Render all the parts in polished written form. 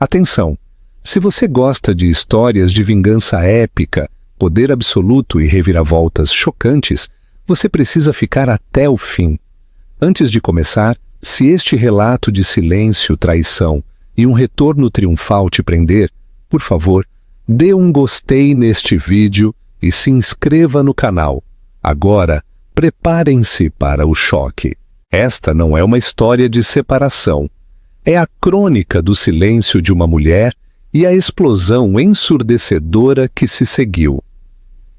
Atenção! Se você gosta de histórias de vingança épica, poder absoluto e reviravoltas chocantes, você precisa ficar até o fim. Antes de começar, se este relato de silêncio, traição e um retorno triunfal te prender, por favor, dê um gostei neste vídeo e se inscreva no canal. Agora, preparem-se para o choque. Esta não é uma história de separação. É a crônica do silêncio de uma mulher e a explosão ensurdecedora que se seguiu.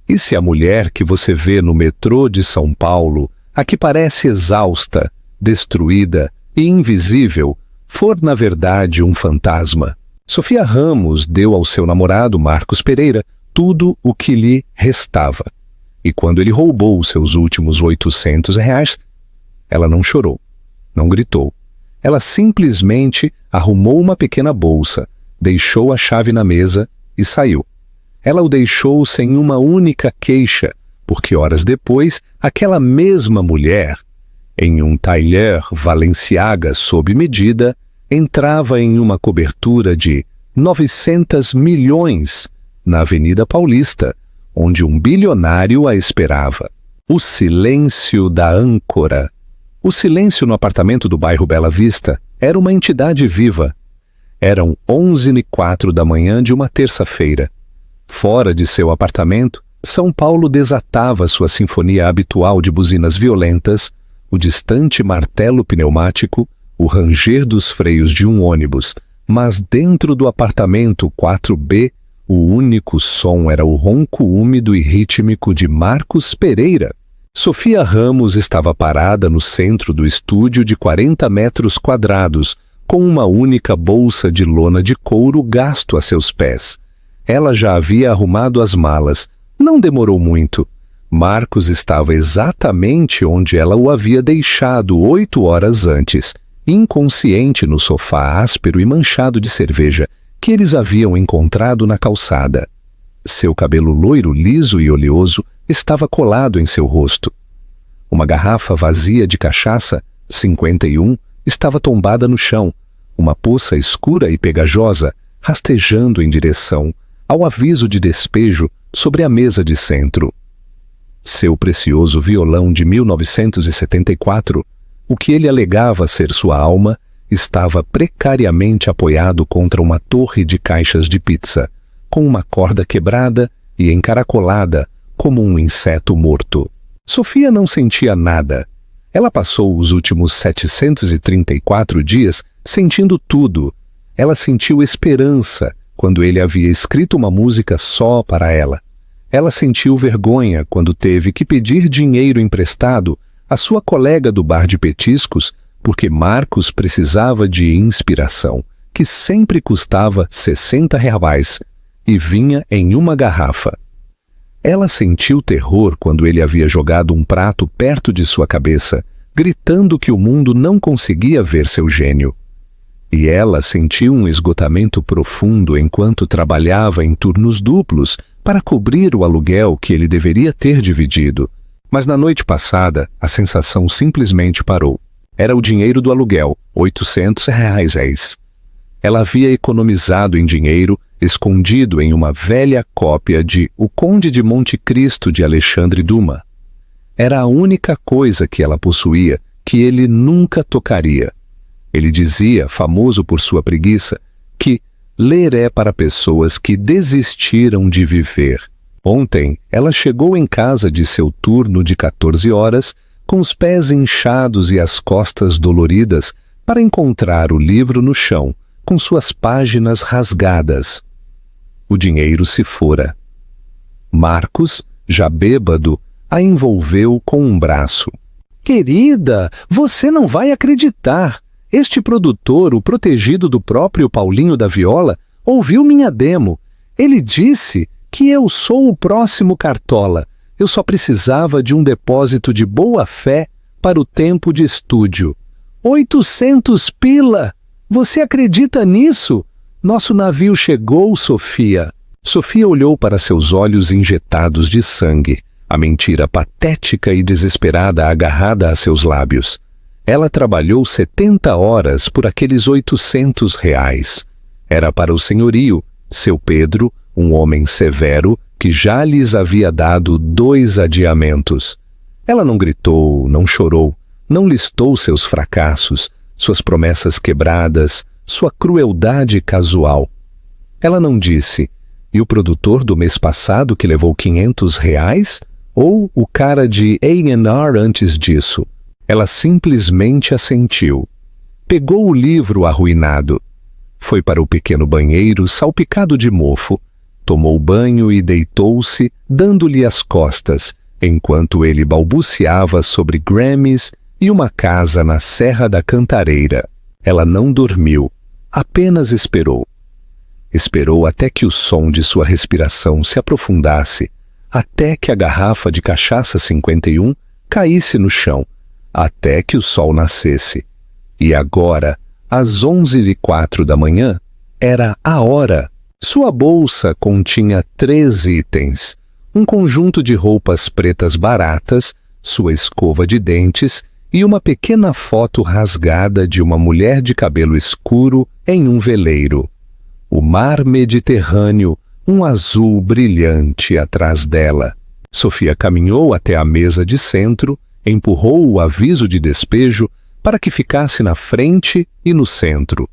E se a mulher que você vê no metrô de São Paulo, a que parece exausta, destruída e invisível, for na verdade um fantasma? Sofia Ramos deu ao seu namorado, Marcos Pereira, tudo o que lhe restava. E quando ele roubou os seus últimos R$800, ela não chorou, não gritou. Ela simplesmente arrumou uma pequena bolsa, deixou a chave na mesa e saiu. Ela o deixou sem uma única queixa, porque horas depois, aquela mesma mulher, em um tailleur Balenciaga sob medida, entrava em uma cobertura de 900 milhões na Avenida Paulista, onde um bilionário a esperava. O silêncio da âncora. O silêncio no apartamento do bairro Bela Vista era uma entidade viva. Eram 11h04 da manhã de uma terça-feira. Fora de seu apartamento, São Paulo desatava sua sinfonia habitual de buzinas violentas, o distante martelo pneumático, o ranger dos freios de um ônibus, mas dentro do apartamento 4B, o único som era o ronco úmido e rítmico de Marcos Pereira. Sofia Ramos estava parada no centro do estúdio de 40 metros quadrados, com uma única bolsa de lona de couro gasto a seus pés. Ela já havia arrumado as malas. Não demorou muito. Marcos estava exatamente onde ela o havia deixado 8 horas antes, inconsciente no sofá áspero e manchado de cerveja que eles haviam encontrado na calçada. Seu cabelo loiro, liso e oleoso estava colado em seu rosto. Uma garrafa vazia de cachaça, 51, estava tombada no chão, uma poça escura e pegajosa rastejando em direção ao aviso de despejo sobre a mesa de centro. Seu precioso violão de 1974, o que ele alegava ser sua alma, estava precariamente apoiado contra uma torre de caixas de pizza, com uma corda quebrada e encaracolada como um inseto morto. Sofia não sentia nada. Ela passou os últimos 734 dias sentindo tudo. Ela sentiu esperança quando ele havia escrito uma música só para ela. Ela sentiu vergonha quando teve que pedir dinheiro emprestado à sua colega do bar de petiscos, porque Marcos precisava de inspiração, que sempre custava R$60 e vinha em uma garrafa. Ela sentiu terror quando ele havia jogado um prato perto de sua cabeça, gritando que o mundo não conseguia ver seu gênio. E ela sentiu um esgotamento profundo enquanto trabalhava em turnos duplos para cobrir o aluguel que ele deveria ter dividido. Mas na noite passada, a sensação simplesmente parou. Era o dinheiro do aluguel, R$800. Ela havia economizado em dinheiro, escondido em uma velha cópia de O Conde de Monte Cristo de Alexandre Dumas. Era a única coisa que ela possuía que ele nunca tocaria. Ele dizia, famoso por sua preguiça, que ler é para pessoas que desistiram de viver. Ontem, ela chegou em casa de seu turno de 14 horas, com os pés inchados e as costas doloridas, para encontrar o livro no chão, com suas páginas rasgadas. O dinheiro se fora. Marcos, já bêbado, a envolveu com um braço. "Querida, você não vai acreditar. Este produtor, o protegido do próprio Paulinho da Viola, ouviu minha demo. Ele disse que eu sou o próximo Cartola. Eu só precisava de um depósito de boa-fé para o tempo de estúdio. 800 pila! Você acredita nisso? Nosso navio chegou, Sofia." Sofia olhou para seus olhos injetados de sangue, a mentira patética e desesperada agarrada a seus lábios. Ela trabalhou 70 horas por aqueles R$800. Era para o senhorio, seu Pedro, um homem severo, que já lhes havia dado 2 adiamentos. Ela não gritou, não chorou, não listou seus fracassos, suas promessas quebradas, sua crueldade casual. Ela não disse: e o produtor do mês passado que levou R$500? Ou o cara de A&R antes disso? Ela simplesmente assentiu. Pegou o livro arruinado. Foi para o pequeno banheiro salpicado de mofo, tomou banho e deitou-se, dando-lhe as costas, enquanto ele balbuciava sobre Grammys e uma casa na Serra da Cantareira. Ela não dormiu, apenas esperou. Esperou até que o som de sua respiração se aprofundasse, até que a garrafa de cachaça 51 caísse no chão, até que o sol nascesse. E agora, às 11h04 da manhã, era a hora. Sua bolsa continha 3 itens: um conjunto de roupas pretas baratas, sua escova de dentes e uma pequena foto rasgada de uma mulher de cabelo escuro em um veleiro. O mar Mediterrâneo, um azul brilhante atrás dela. Sofia caminhou até a mesa de centro, empurrou o aviso de despejo para que ficasse na frente e no centro.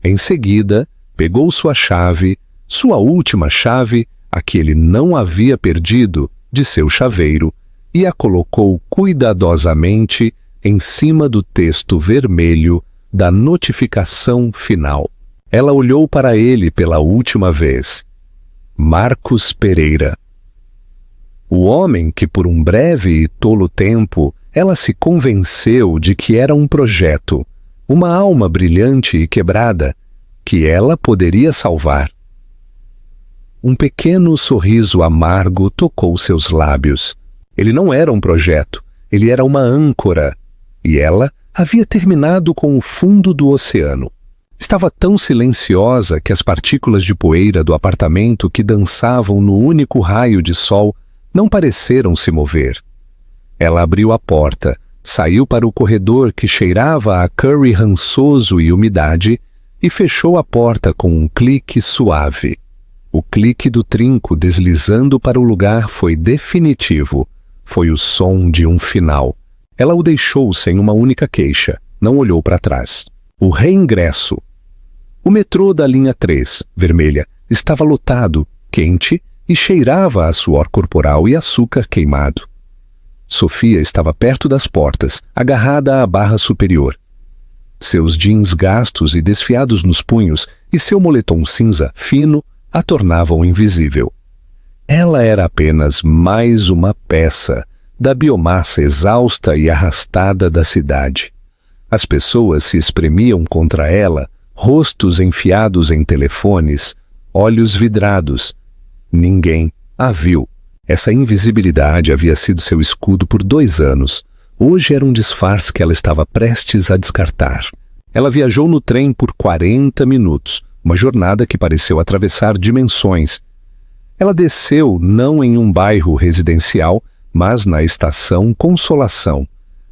Em seguida, pegou sua chave, sua última chave, a que ele não havia perdido, de seu chaveiro, e a colocou cuidadosamente em cima do texto vermelho da notificação final. Ela olhou para ele pela última vez. Marcos Pereira. O homem que por um breve e tolo tempo ela se convenceu de que era um projeto, uma alma brilhante e quebrada, que ela poderia salvar. Um pequeno sorriso amargo tocou seus lábios. Ele não era um projeto, ele era uma âncora, e ela havia terminado com o fundo do oceano. Estava tão silenciosa que as partículas de poeira do apartamento que dançavam no único raio de sol não pareceram se mover. Ela abriu a porta, saiu para o corredor que cheirava a curry rançoso e umidade e fechou a porta com um clique suave. O clique do trinco deslizando para o lugar foi definitivo. Foi o som de um final. Ela o deixou sem uma única queixa. Não olhou para trás. O reingresso. O metrô da linha 3, vermelha, estava lotado, quente e cheirava a suor corporal e açúcar queimado. Sofia estava perto das portas, agarrada à barra superior. Seus jeans gastos e desfiados nos punhos e seu moletom cinza fino a tornavam invisível. Ela era apenas mais uma peça da biomassa exausta e arrastada da cidade. As pessoas se espremiam contra ela, rostos enfiados em telefones, olhos vidrados. Ninguém a viu. Essa invisibilidade havia sido seu escudo por 2 anos. Hoje era um disfarce que ela estava prestes a descartar. Ela viajou no trem por 40 minutos, uma jornada que pareceu atravessar dimensões. Ela desceu não em um bairro residencial, mas na estação Consolação.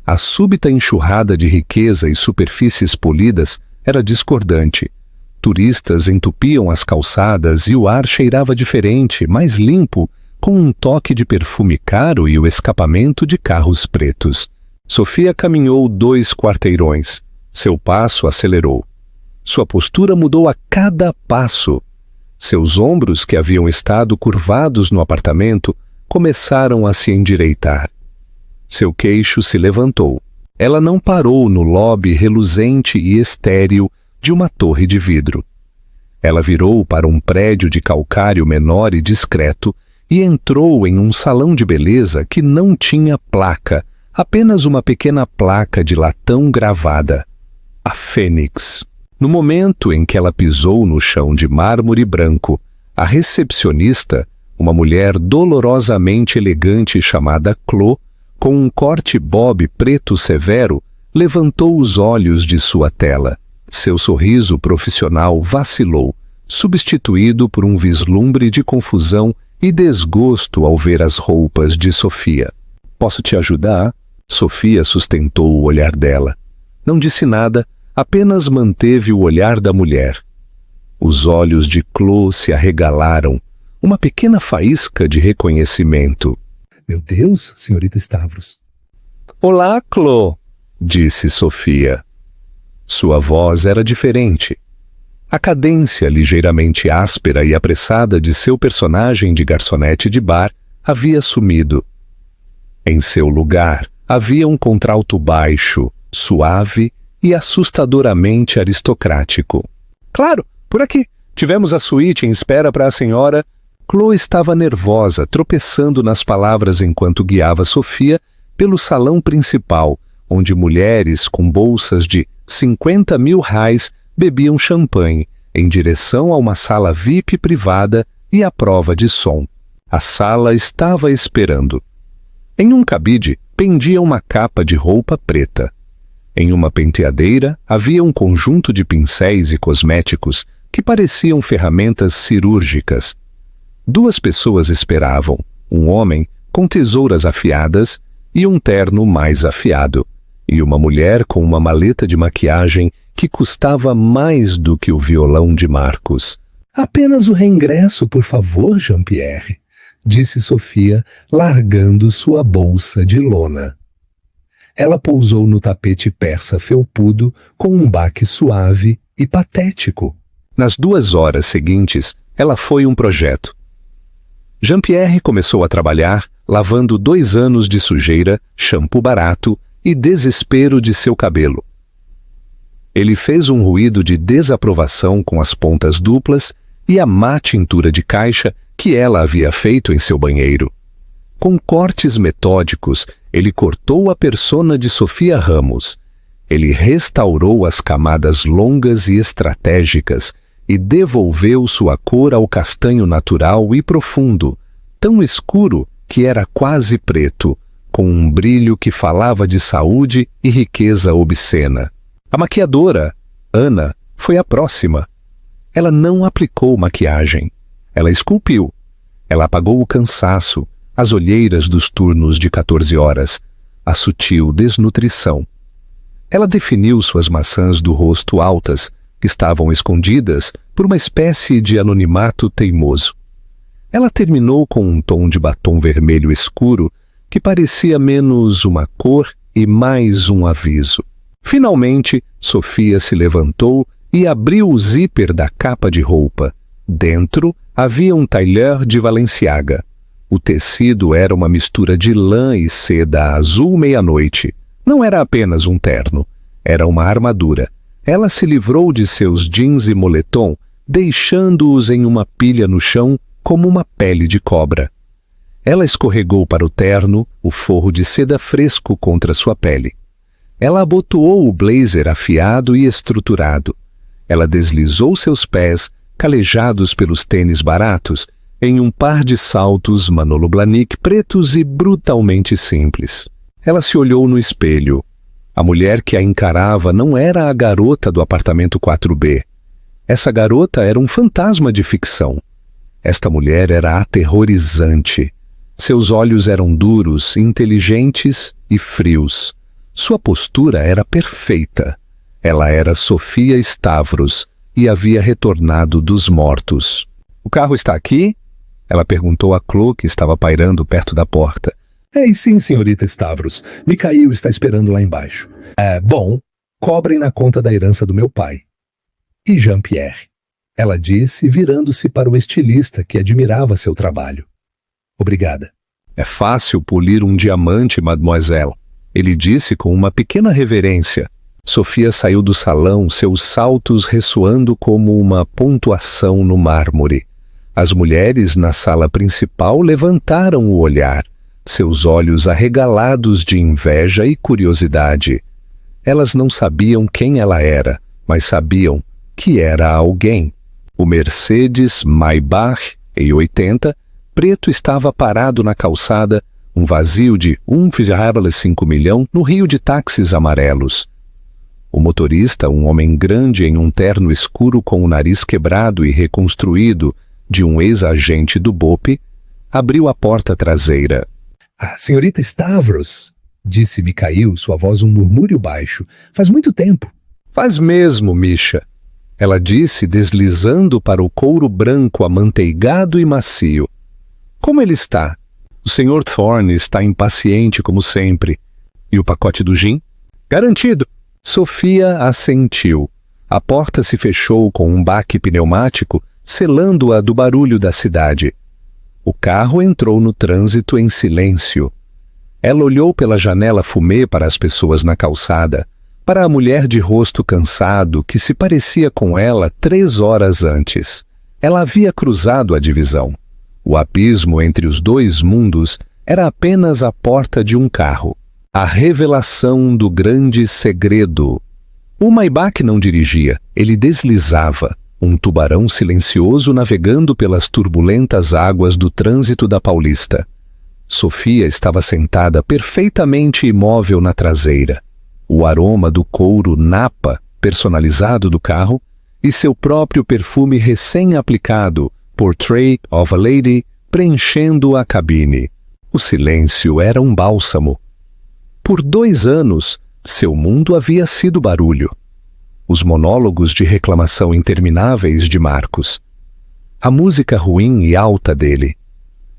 A súbita enxurrada de riqueza e superfícies polidas era discordante. Turistas entupiam as calçadas e o ar cheirava diferente, mais limpo, com um toque de perfume caro e o escapamento de carros pretos. Sofia caminhou 2 quarteirões. Seu passo acelerou. Sua postura mudou a cada passo. Seus ombros, que haviam estado curvados no apartamento, começaram a se endireitar. Seu queixo se levantou. Ela não parou no lobby reluzente e estéril de uma torre de vidro. Ela virou para um prédio de calcário menor e discreto e entrou em um salão de beleza que não tinha placa, apenas uma pequena placa de latão gravada. A Fênix. No momento em que ela pisou no chão de mármore branco, a recepcionista, uma mulher dolorosamente elegante chamada Chloe, com um corte bob preto severo, levantou os olhos de sua tela. Seu sorriso profissional vacilou, substituído por um vislumbre de confusão e desgosto ao ver as roupas de Sofia. "Posso te ajudar?" Sofia sustentou o olhar dela. Não disse nada, apenas manteve o olhar da mulher. Os olhos de Chloe se arregalaram, uma pequena faísca de reconhecimento. Meu Deus, senhorita Stavros. Olá, Chloe, disse Sofia. Sua voz era diferente. A cadência ligeiramente áspera e apressada de seu personagem de garçonete de bar havia sumido. Em seu lugar havia um contralto baixo, suave e assustadoramente aristocrático. Claro, por aqui. Tivemos a suíte em espera para a senhora. Chloe estava nervosa, tropeçando nas palavras enquanto guiava Sofia pelo salão principal, onde mulheres com bolsas de 50 mil reais bebiam champanhe, em direção a uma sala VIP privada e à prova de som. A sala estava esperando. Em um cabide pendia uma capa de roupa preta. Em uma penteadeira havia um conjunto de pincéis e cosméticos que pareciam ferramentas cirúrgicas. Duas pessoas esperavam, um homem com tesouras afiadas e um terno mais afiado, e uma mulher com uma maleta de maquiagem que custava mais do que o violão de Marcos. Apenas o reingresso, por favor, Jean-Pierre, disse Sofia, largando sua bolsa de lona. Ela pousou no tapete persa felpudo com um baque suave e patético. Nas 2 horas seguintes, ela foi um projeto. Jean-Pierre começou a trabalhar, lavando 2 anos de sujeira, shampoo barato e desespero de seu cabelo. Ele fez um ruído de desaprovação com as pontas duplas e a má tintura de caixa que ela havia feito em seu banheiro. Com cortes metódicos, ele cortou a persona de Sofia Ramos. Ele restaurou as camadas longas e estratégicas e devolveu sua cor ao castanho natural e profundo, tão escuro que era quase preto, com um brilho que falava de saúde e riqueza obscena. A maquiadora, Ana, foi a próxima. Ela não aplicou maquiagem. Ela esculpiu. Ela apagou o cansaço, as olheiras dos turnos de 14 horas, a sutil desnutrição. Ela definiu suas maçãs do rosto altas, que estavam escondidas por uma espécie de anonimato teimoso. Ela terminou com um tom de batom vermelho escuro que parecia menos uma cor e mais um aviso. Finalmente, Sofia se levantou e abriu o zíper da capa de roupa. Dentro havia um tailleur de Balenciaga. O tecido era uma mistura de lã e seda azul meia-noite. Não era apenas um terno, era uma armadura. Ela se livrou de seus jeans e moletom, deixando-os em uma pilha no chão como uma pele de cobra. Ela escorregou para o terno, o forro de seda fresco contra sua pele. Ela abotoou o blazer afiado e estruturado. Ela deslizou seus pés, calejados pelos tênis baratos, em um par de saltos Manolo Blahnik pretos e brutalmente simples. Ela se olhou no espelho. A mulher que a encarava não era a garota do apartamento 4B. Essa garota era um fantasma de ficção. Esta mulher era aterrorizante. Seus olhos eram duros, inteligentes e frios. Sua postura era perfeita. Ela era Sofia Stavros e havia retornado dos mortos. "O carro está aqui?" Ela perguntou a Chloe, que estava pairando perto da porta. Sim, senhorita Stavros. Mikhail está esperando lá embaixo. Bom, cobrem na conta da herança do meu pai. E Jean-Pierre? Ela disse, virando-se para o estilista que admirava seu trabalho. Obrigada. "É fácil polir um diamante, mademoiselle", ele disse com uma pequena reverência. Sofia saiu do salão, seus saltos ressoando como uma pontuação no mármore. As mulheres na sala principal levantaram o olhar, seus olhos arregalados de inveja e curiosidade. Elas não sabiam quem ela era, mas sabiam que era alguém. O Mercedes Maybach E80 preto estava parado na calçada, um vazio de 1,5 milhão no rio de táxis amarelos. O motorista, um homem grande em um terno escuro com o nariz quebrado e reconstruído de um ex-agente do BOPE, abriu a porta traseira. Senhorita Stavros, disse Mikhail, sua voz um murmúrio baixo. Faz muito tempo. Faz mesmo, Misha. ela disse, deslizando para o couro branco amanteigado e macio. Como ele está? O Sr. Thorne está impaciente como sempre. E o pacote do gin? Garantido! Sofia assentiu. A porta se fechou com um baque pneumático, selando-a do barulho da cidade. O carro entrou no trânsito em silêncio. Ela olhou pela janela fumê para as pessoas na calçada, para a mulher de rosto cansado que se parecia com ela 3 horas antes. Ela havia cruzado a divisão. O abismo entre os dois mundos era apenas a porta de um carro. A revelação do grande segredo. O Maybach não dirigia, ele deslizava, um tubarão silencioso navegando pelas turbulentas águas do trânsito da Paulista. Sofia estava sentada perfeitamente imóvel na traseira. O aroma do couro napa, personalizado do carro, e seu próprio perfume recém-aplicado, Portrait of a Lady, preenchendo a cabine. O silêncio era um bálsamo. Por 2 anos, seu mundo havia sido barulho. Os monólogos de reclamação intermináveis de Marcos. A música ruim e alta dele.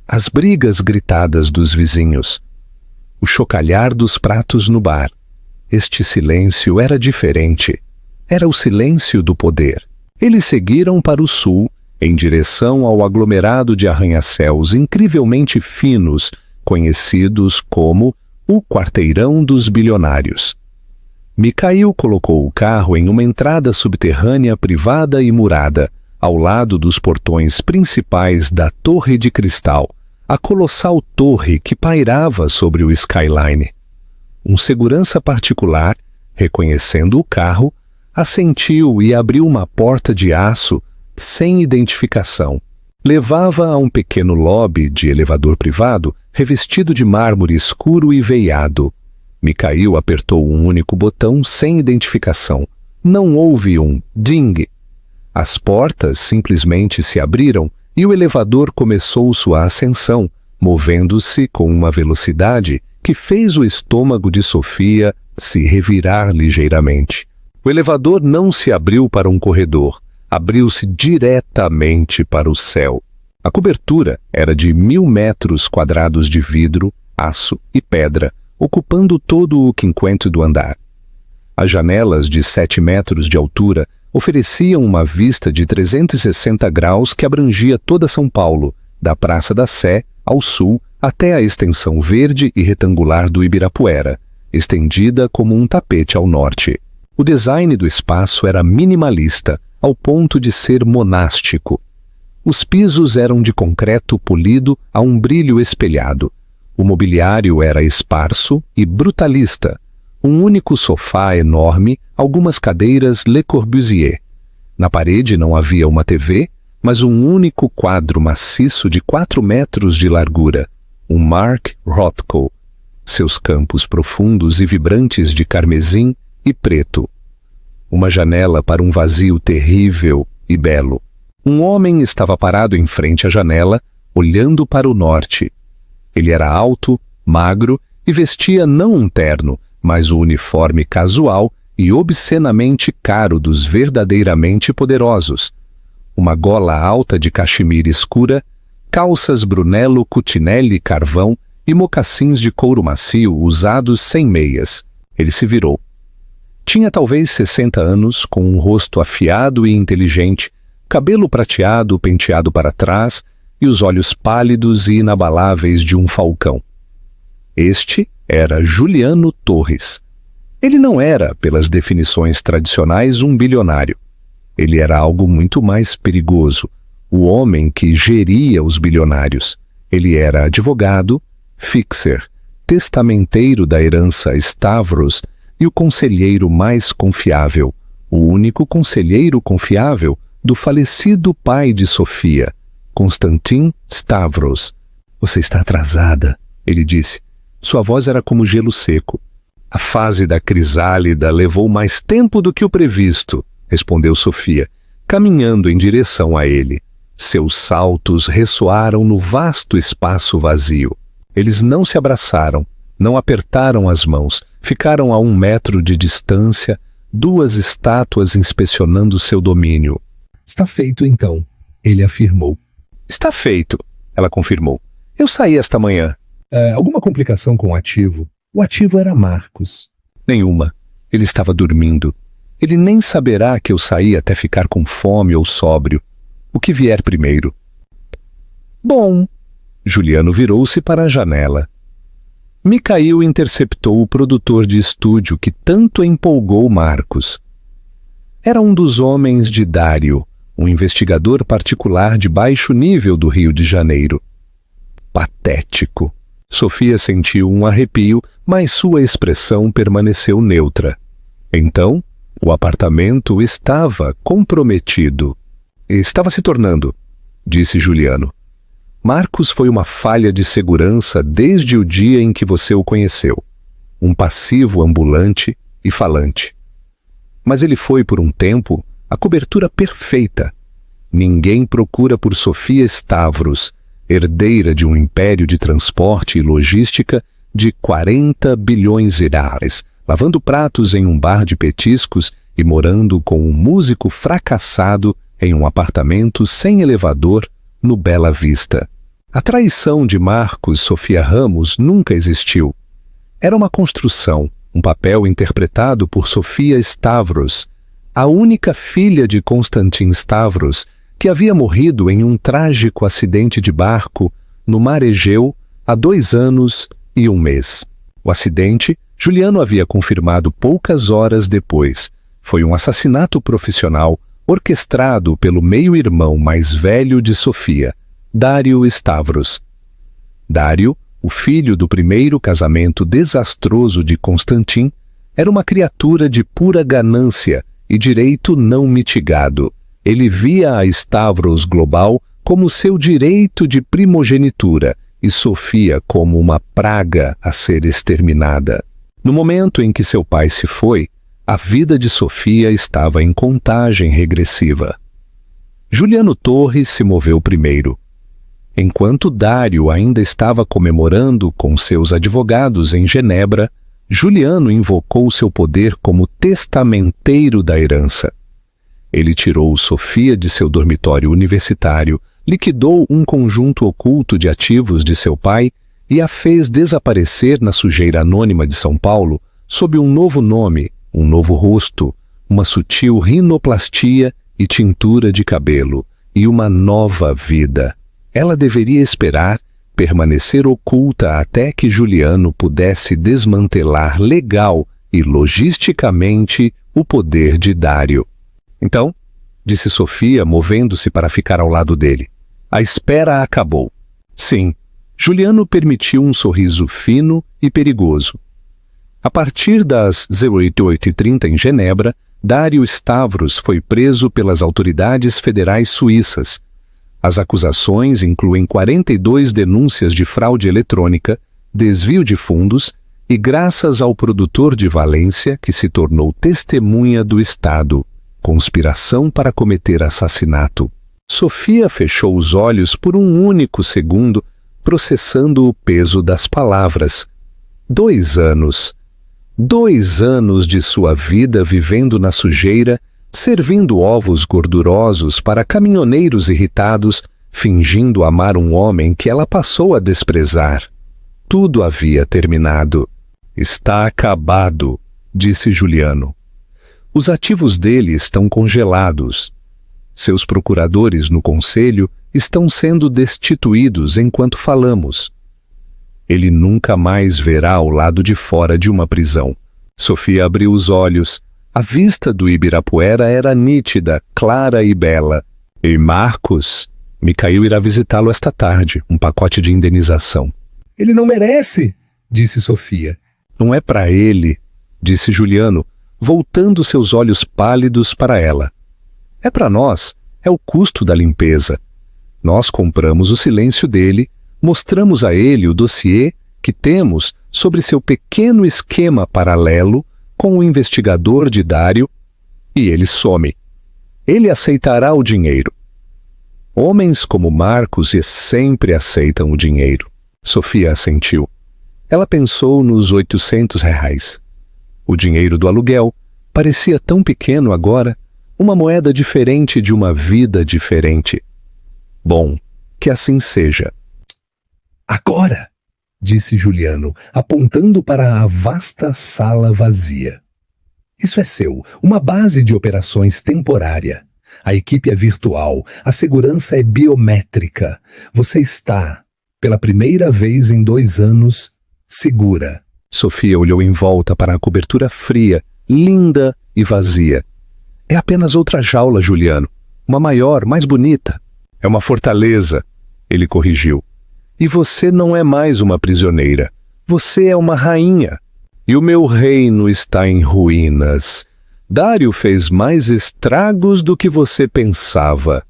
As brigas gritadas dos vizinhos. O chocalhar dos pratos no bar. Este silêncio era diferente. Era o silêncio do poder. Eles seguiram para o sul, em direção ao aglomerado de arranha-céus incrivelmente finos, conhecidos como o quarteirão dos bilionários. Mikhail colocou o carro em uma entrada subterrânea privada e murada, ao lado dos portões principais da Torre de Cristal, a colossal torre que pairava sobre o skyline. Um segurança particular, reconhecendo o carro, assentiu e abriu uma porta de aço sem identificação. Levava a um pequeno lobby de elevador privado revestido de mármore escuro e veiado. Mikhail apertou um único botão sem identificação. Não houve um ding. As portas simplesmente se abriram e o elevador começou sua ascensão, movendo-se com uma velocidade que fez o estômago de Sofia se revirar ligeiramente. O elevador não se abriu para um corredor, abriu-se diretamente para o céu. A cobertura era de 1.000 metros quadrados de vidro, aço e pedra, ocupando todo o quinquente do andar. As janelas de 7 metros de altura ofereciam uma vista de 360 graus que abrangia toda São Paulo, da Praça da Sé ao sul até a extensão verde e retangular do Ibirapuera, estendida como um tapete ao norte. O design do espaço era minimalista, ao ponto de ser monástico. Os pisos eram de concreto polido a um brilho espelhado. O mobiliário era esparso e brutalista. Um único sofá enorme, algumas cadeiras Le Corbusier. Na parede não havia uma TV, mas um único quadro maciço de 4 metros de largura, um Mark Rothko. Seus campos profundos e vibrantes de carmesim e preto. Uma janela para um vazio terrível e belo. Um homem estava parado em frente à janela, olhando para o norte. Ele era alto, magro e vestia não um terno, mas o uniforme casual e obscenamente caro dos verdadeiramente poderosos. Uma gola alta de cachemira escura, calças Brunello Cucinelli carvão e mocassins de couro macio usados sem meias. Ele se virou. Tinha talvez 60 anos, com um rosto afiado e inteligente, cabelo prateado penteado para trás e os olhos pálidos e inabaláveis de um falcão. Este era Juliano Torres. Ele não era, pelas definições tradicionais, um bilionário. Ele era algo muito mais perigoso, o homem que geria os bilionários. Ele era advogado, fixer, testamenteiro da herança Stavros e o conselheiro mais confiável, o único conselheiro confiável do falecido pai de Sofia, Constantin Stavros. Você está atrasada, ele disse. Sua voz era como gelo seco. A fase da crisálida levou mais tempo do que o previsto, respondeu Sofia, caminhando em direção a ele. Seus saltos ressoaram no vasto espaço vazio. Eles não se abraçaram, não apertaram as mãos, ficaram a 1 metro de distância, 2 estátuas inspecionando seu domínio. Está feito, então, ele afirmou. Está feito, ela confirmou. Eu saí esta manhã. Alguma complicação com o ativo? O ativo era Marcos. Nenhuma. Ele estava dormindo. Ele nem saberá que eu saí até ficar com fome ou sóbrio. O que vier primeiro. Bom. Juliano virou-se para a janela. Micail interceptou o produtor de estúdio que tanto empolgou Marcos. Era um dos homens de Dário, um investigador particular de baixo nível do Rio de Janeiro. Patético. Sofia sentiu um arrepio, mas sua expressão permaneceu neutra. Então, o apartamento estava comprometido. Estava se tornando, disse Juliano. Marcos foi uma falha de segurança desde o dia em que você o conheceu. Um passivo ambulante e falante. Mas ele foi, por um tempo, a cobertura perfeita. Ninguém procura por Sofia Stavros, herdeira de um império de transporte e logística de 40 bilhões de reais, lavando pratos em um bar de petiscos e morando com um músico fracassado em um apartamento sem elevador no Bela Vista. A traição de Marcos Sofia Ramos nunca existiu. Era uma construção, um papel interpretado por Sofia Stavros, a única filha de Constantin Stavros, que havia morrido em um trágico acidente de barco no mar Egeu há 2 anos e 1 mês. O acidente, Juliano havia confirmado poucas horas depois. Foi um assassinato profissional orquestrado pelo meio-irmão mais velho de Sofia, Dário Stavros. Dário, o filho do primeiro casamento desastroso de Constantin, era uma criatura de pura ganância e direito não mitigado. Ele via a Stavros Global como seu direito de primogenitura e Sofia como uma praga a ser exterminada. No momento em que seu pai se foi, a vida de Sofia estava em contagem regressiva. Juliano Torres se moveu primeiro. Enquanto Dário ainda estava comemorando com seus advogados em Genebra, Juliano invocou seu poder como testamenteiro da herança. Ele tirou Sofia de seu dormitório universitário, liquidou um conjunto oculto de ativos de seu pai e a fez desaparecer na sujeira anônima de São Paulo sob um novo nome, um novo rosto, uma sutil rinoplastia e tintura de cabelo, e uma nova vida. Ela deveria esperar, permanecer oculta até que Juliano pudesse desmantelar legal e logisticamente o poder de Dário. Então, disse Sofia, movendo-se para ficar ao lado dele, a espera acabou. Sim, Juliano permitiu um sorriso fino e perigoso. A partir das 08h30 em Genebra, Dário Stavros foi preso pelas autoridades federais suíças. As acusações incluem 42 denúncias de fraude eletrônica, desvio de fundos e graças ao produtor de Valência, que se tornou testemunha do Estado, conspiração para cometer assassinato. Sofia fechou os olhos por um único segundo, processando o peso das palavras. 2 anos. 2 anos de sua vida vivendo na sujeira, servindo ovos gordurosos para caminhoneiros irritados, fingindo amar um homem que ela passou a desprezar. Tudo havia terminado. Está acabado, disse Juliano. Os ativos dele estão congelados. Seus procuradores no conselho estão sendo destituídos enquanto falamos. Ele nunca mais verá o lado de fora de uma prisão. Sofia abriu os olhos. A vista do Ibirapuera era nítida, clara e bela. E Marcos, Micail irá visitá-lo esta tarde, um pacote de indenização. Ele não merece, disse Sofia. Não é para ele, disse Juliano, voltando seus olhos pálidos para ela. É para nós, é o custo da limpeza. Nós compramos o silêncio dele, mostramos a ele o dossiê que temos sobre seu pequeno esquema paralelo com o investigador de Dário, e ele some. Ele aceitará o dinheiro. Homens como Marcos sempre aceitam o dinheiro. Sofia assentiu. Ela pensou nos R$800. O dinheiro do aluguel, Parecia tão pequeno agora, uma moeda diferente de uma vida diferente. Bom, que assim seja. Agora, disse Juliano, apontando para a vasta sala vazia. Isso é seu, uma base de operações temporária. A equipe é virtual, a segurança é biométrica. Você está, pela primeira vez em 2 anos, segura. Sofia olhou em volta para a cobertura fria, linda e vazia. É apenas outra jaula, Juliano. Uma maior, mais bonita. É uma fortaleza, ele corrigiu. E você não é mais uma prisioneira. Você é uma rainha. E o meu reino está em ruínas. Dário fez mais estragos do que você pensava.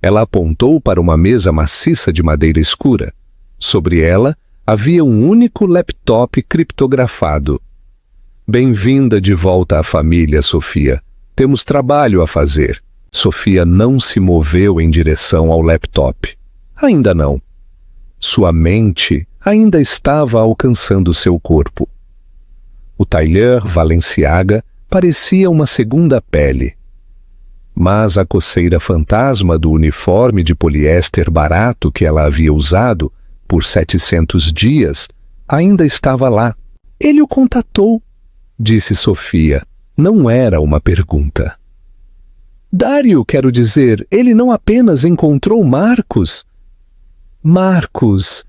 Ela apontou para uma mesa maciça de madeira escura. Sobre ela havia um único laptop criptografado. Bem-vinda de volta à família, Sofia. Temos trabalho a fazer. Sofia não se moveu em direção ao laptop. Ainda não. Sua mente ainda estava alcançando seu corpo. O tailleur Valenciaga parecia uma segunda pele. Mas a coceira fantasma do uniforme de poliéster barato que ela havia usado por 700 dias ainda estava lá. Ele o contatou, disse Sofia. Não era uma pergunta. Dário, quero dizer, ele não apenas encontrou Marcos. Marcos.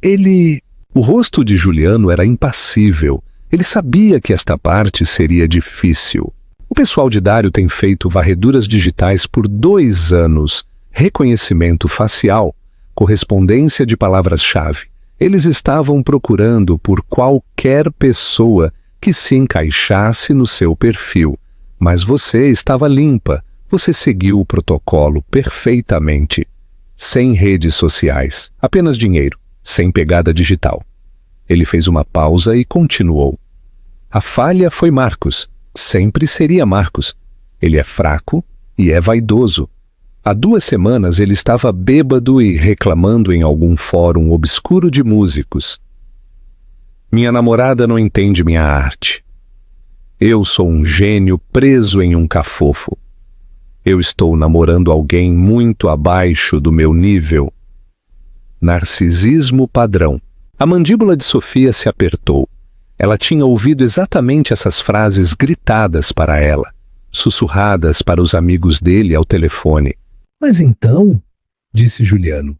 Ele... O rosto de Juliano era impassível. Ele sabia que esta parte seria difícil. O pessoal de Dário tem feito varreduras digitais por 2 anos, reconhecimento facial, correspondência de palavras-chave. Eles estavam procurando por qualquer pessoa que se encaixasse no seu perfil. Mas você estava limpa, você seguiu o protocolo perfeitamente. Sem redes sociais, apenas dinheiro, sem pegada digital. Ele fez uma pausa e continuou. A falha foi Marcos. Sempre seria Marcos. Ele é fraco e é vaidoso. Há 2 semanas ele estava bêbado e reclamando em algum fórum obscuro de músicos. Minha namorada não entende minha arte. Eu sou um gênio preso em um cafofo. Eu estou namorando alguém muito abaixo do meu nível. Narcisismo padrão. A mandíbula de Sofia se apertou. Ela tinha ouvido exatamente essas frases gritadas para ela, sussurradas para os amigos dele ao telefone. Mas então, disse Juliano,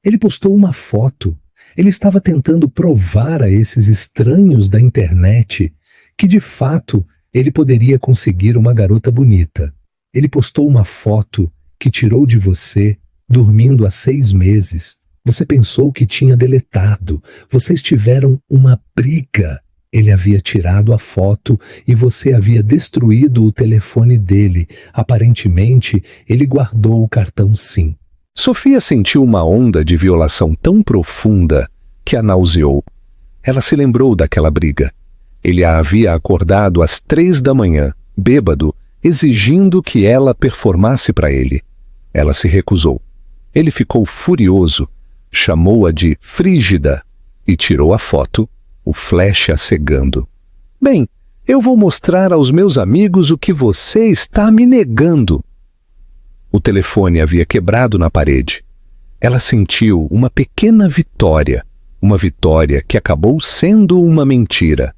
ele postou uma foto. Ele estava tentando provar a esses estranhos da internet que, de fato, ele poderia conseguir uma garota bonita. Ele postou uma foto que tirou de você dormindo há 6 meses. Você pensou que tinha deletado. Vocês tiveram uma briga. Ele havia tirado a foto e você havia destruído o telefone dele. Aparentemente, ele guardou o cartão SIM. Sofia sentiu uma onda de violação tão profunda que a nauseou. Ela se lembrou daquela briga. Ele a havia acordado às 3 da manhã, bêbado, exigindo que ela performasse para ele. Ela se recusou. Ele ficou furioso, chamou-a de frígida e tirou a foto, o flash a cegando. Bem, eu vou mostrar aos meus amigos o que você está me negando. O telefone havia quebrado na parede. Ela sentiu uma pequena vitória, uma vitória que acabou sendo uma mentira.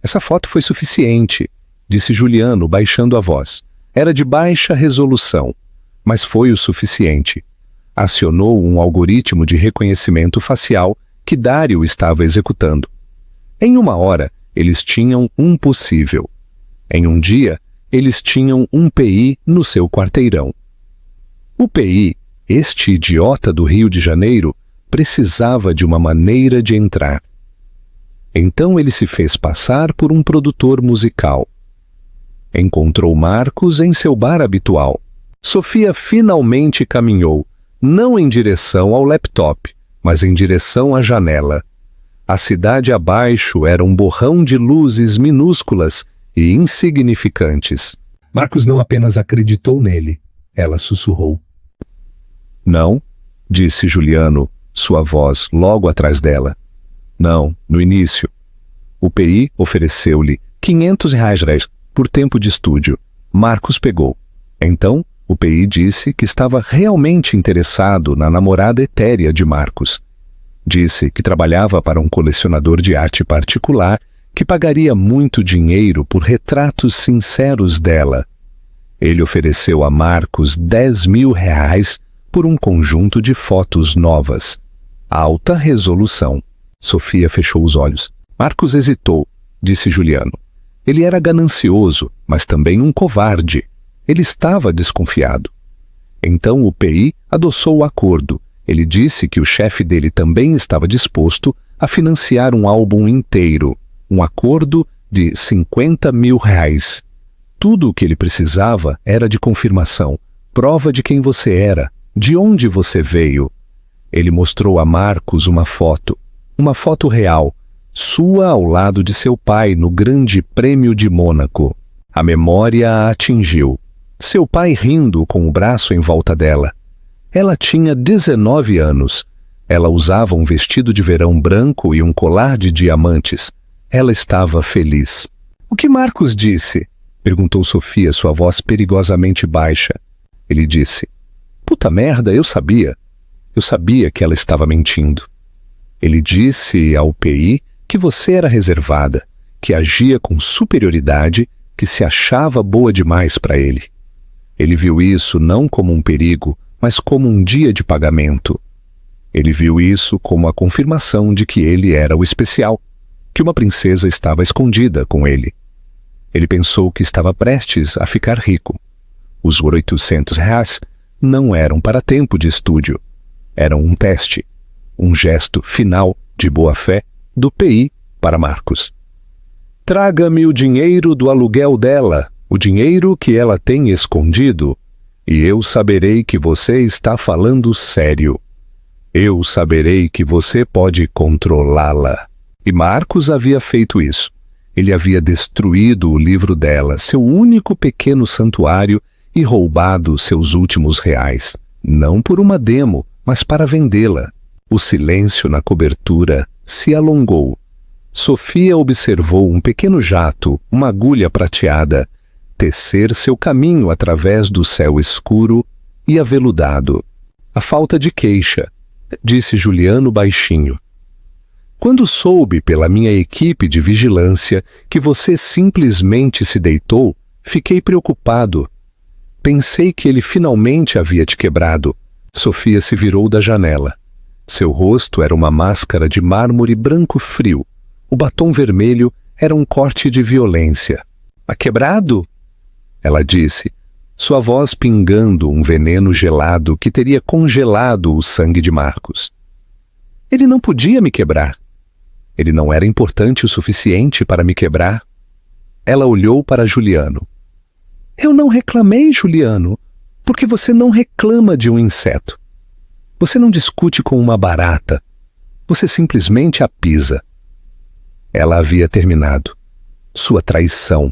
Essa foto foi suficiente, disse Juliano, baixando a voz. Era de baixa resolução, mas foi o suficiente. Acionou um algoritmo de reconhecimento facial que Dário estava executando. Em 1 hora, eles tinham um possível. Em um dia, eles tinham um PI no seu quarteirão. O PI, este idiota do Rio de Janeiro, precisava de uma maneira de entrar. Então ele se fez passar por um produtor musical. Encontrou Marcos em seu bar habitual. Sofia finalmente caminhou, não em direção ao laptop, mas em direção à janela. A cidade abaixo era um borrão de luzes minúsculas e insignificantes. Marcos não apenas acreditou nele, ela sussurrou. Não, disse Juliano, sua voz logo atrás dela. Não, no início. O PI ofereceu-lhe R$ 500. por tempo de estúdio. Marcos pegou. Então, o PI disse que estava realmente interessado na namorada etérea de Marcos. Disse que trabalhava para um colecionador de arte particular que pagaria muito dinheiro por retratos sinceros dela. Ele ofereceu a Marcos R$ 10.000 por um conjunto de fotos novas. Alta resolução. Sofia fechou os olhos. Marcos hesitou, disse Juliano. Ele era ganancioso, mas também um covarde. Ele estava desconfiado. Então o PI adoçou o acordo. Ele disse que o chefe dele também estava disposto a financiar um álbum inteiro, um acordo de R$ 50.000. Tudo o que ele precisava era de confirmação, prova de quem você era, de onde você veio. Ele mostrou a Marcos uma foto real, sua ao lado de seu pai no Grande Prêmio de Mônaco. A memória a atingiu. Seu pai rindo com o braço em volta dela. Ela tinha 19 anos. Ela usava um vestido de verão branco e um colar de diamantes. Ela estava feliz. O que Marcos disse? Perguntou Sofia, sua voz perigosamente baixa. Ele disse: Puta merda, eu sabia. Eu sabia que ela estava mentindo. Ele disse ao PI que você era reservada, que agia com superioridade, que se achava boa demais para ele. Ele viu isso não como um perigo, mas como um dia de pagamento. Ele viu isso como a confirmação de que ele era o especial, que uma princesa estava escondida com ele. Ele pensou que estava prestes a ficar rico. Os R$ 800 não eram para tempo de estúdio. Eram um teste, um gesto final de boa-fé do PI para Marcos. Traga-me o dinheiro do aluguel dela, o dinheiro que ela tem escondido, e eu saberei que você está falando sério. Eu saberei que você pode controlá-la. E Marcos havia feito isso. Ele havia destruído o livro dela, seu único pequeno santuário, e roubado seus últimos reais. Não por uma demo, mas para vendê-la. O silêncio na cobertura se alongou. Sofia observou um pequeno jato, uma agulha prateada, tecer seu caminho através do céu escuro e aveludado. A falta de queixa, disse Juliano baixinho. Quando soube pela minha equipe de vigilância que você simplesmente se deitou, fiquei preocupado. Pensei que ele finalmente havia te quebrado. Sofia se virou da janela. Seu rosto era uma máscara de mármore branco frio. O batom vermelho era um corte de violência. "A quebrado?" ela disse, sua voz pingando um veneno gelado que teria congelado o sangue de Marcos. Ele não podia me quebrar. Ele não era importante o suficiente para me quebrar. Ela olhou para Juliano. Eu não reclamei, Juliano, porque você não reclama de um inseto. Você não discute com uma barata. Você simplesmente a pisa. Ela havia terminado. Sua traição.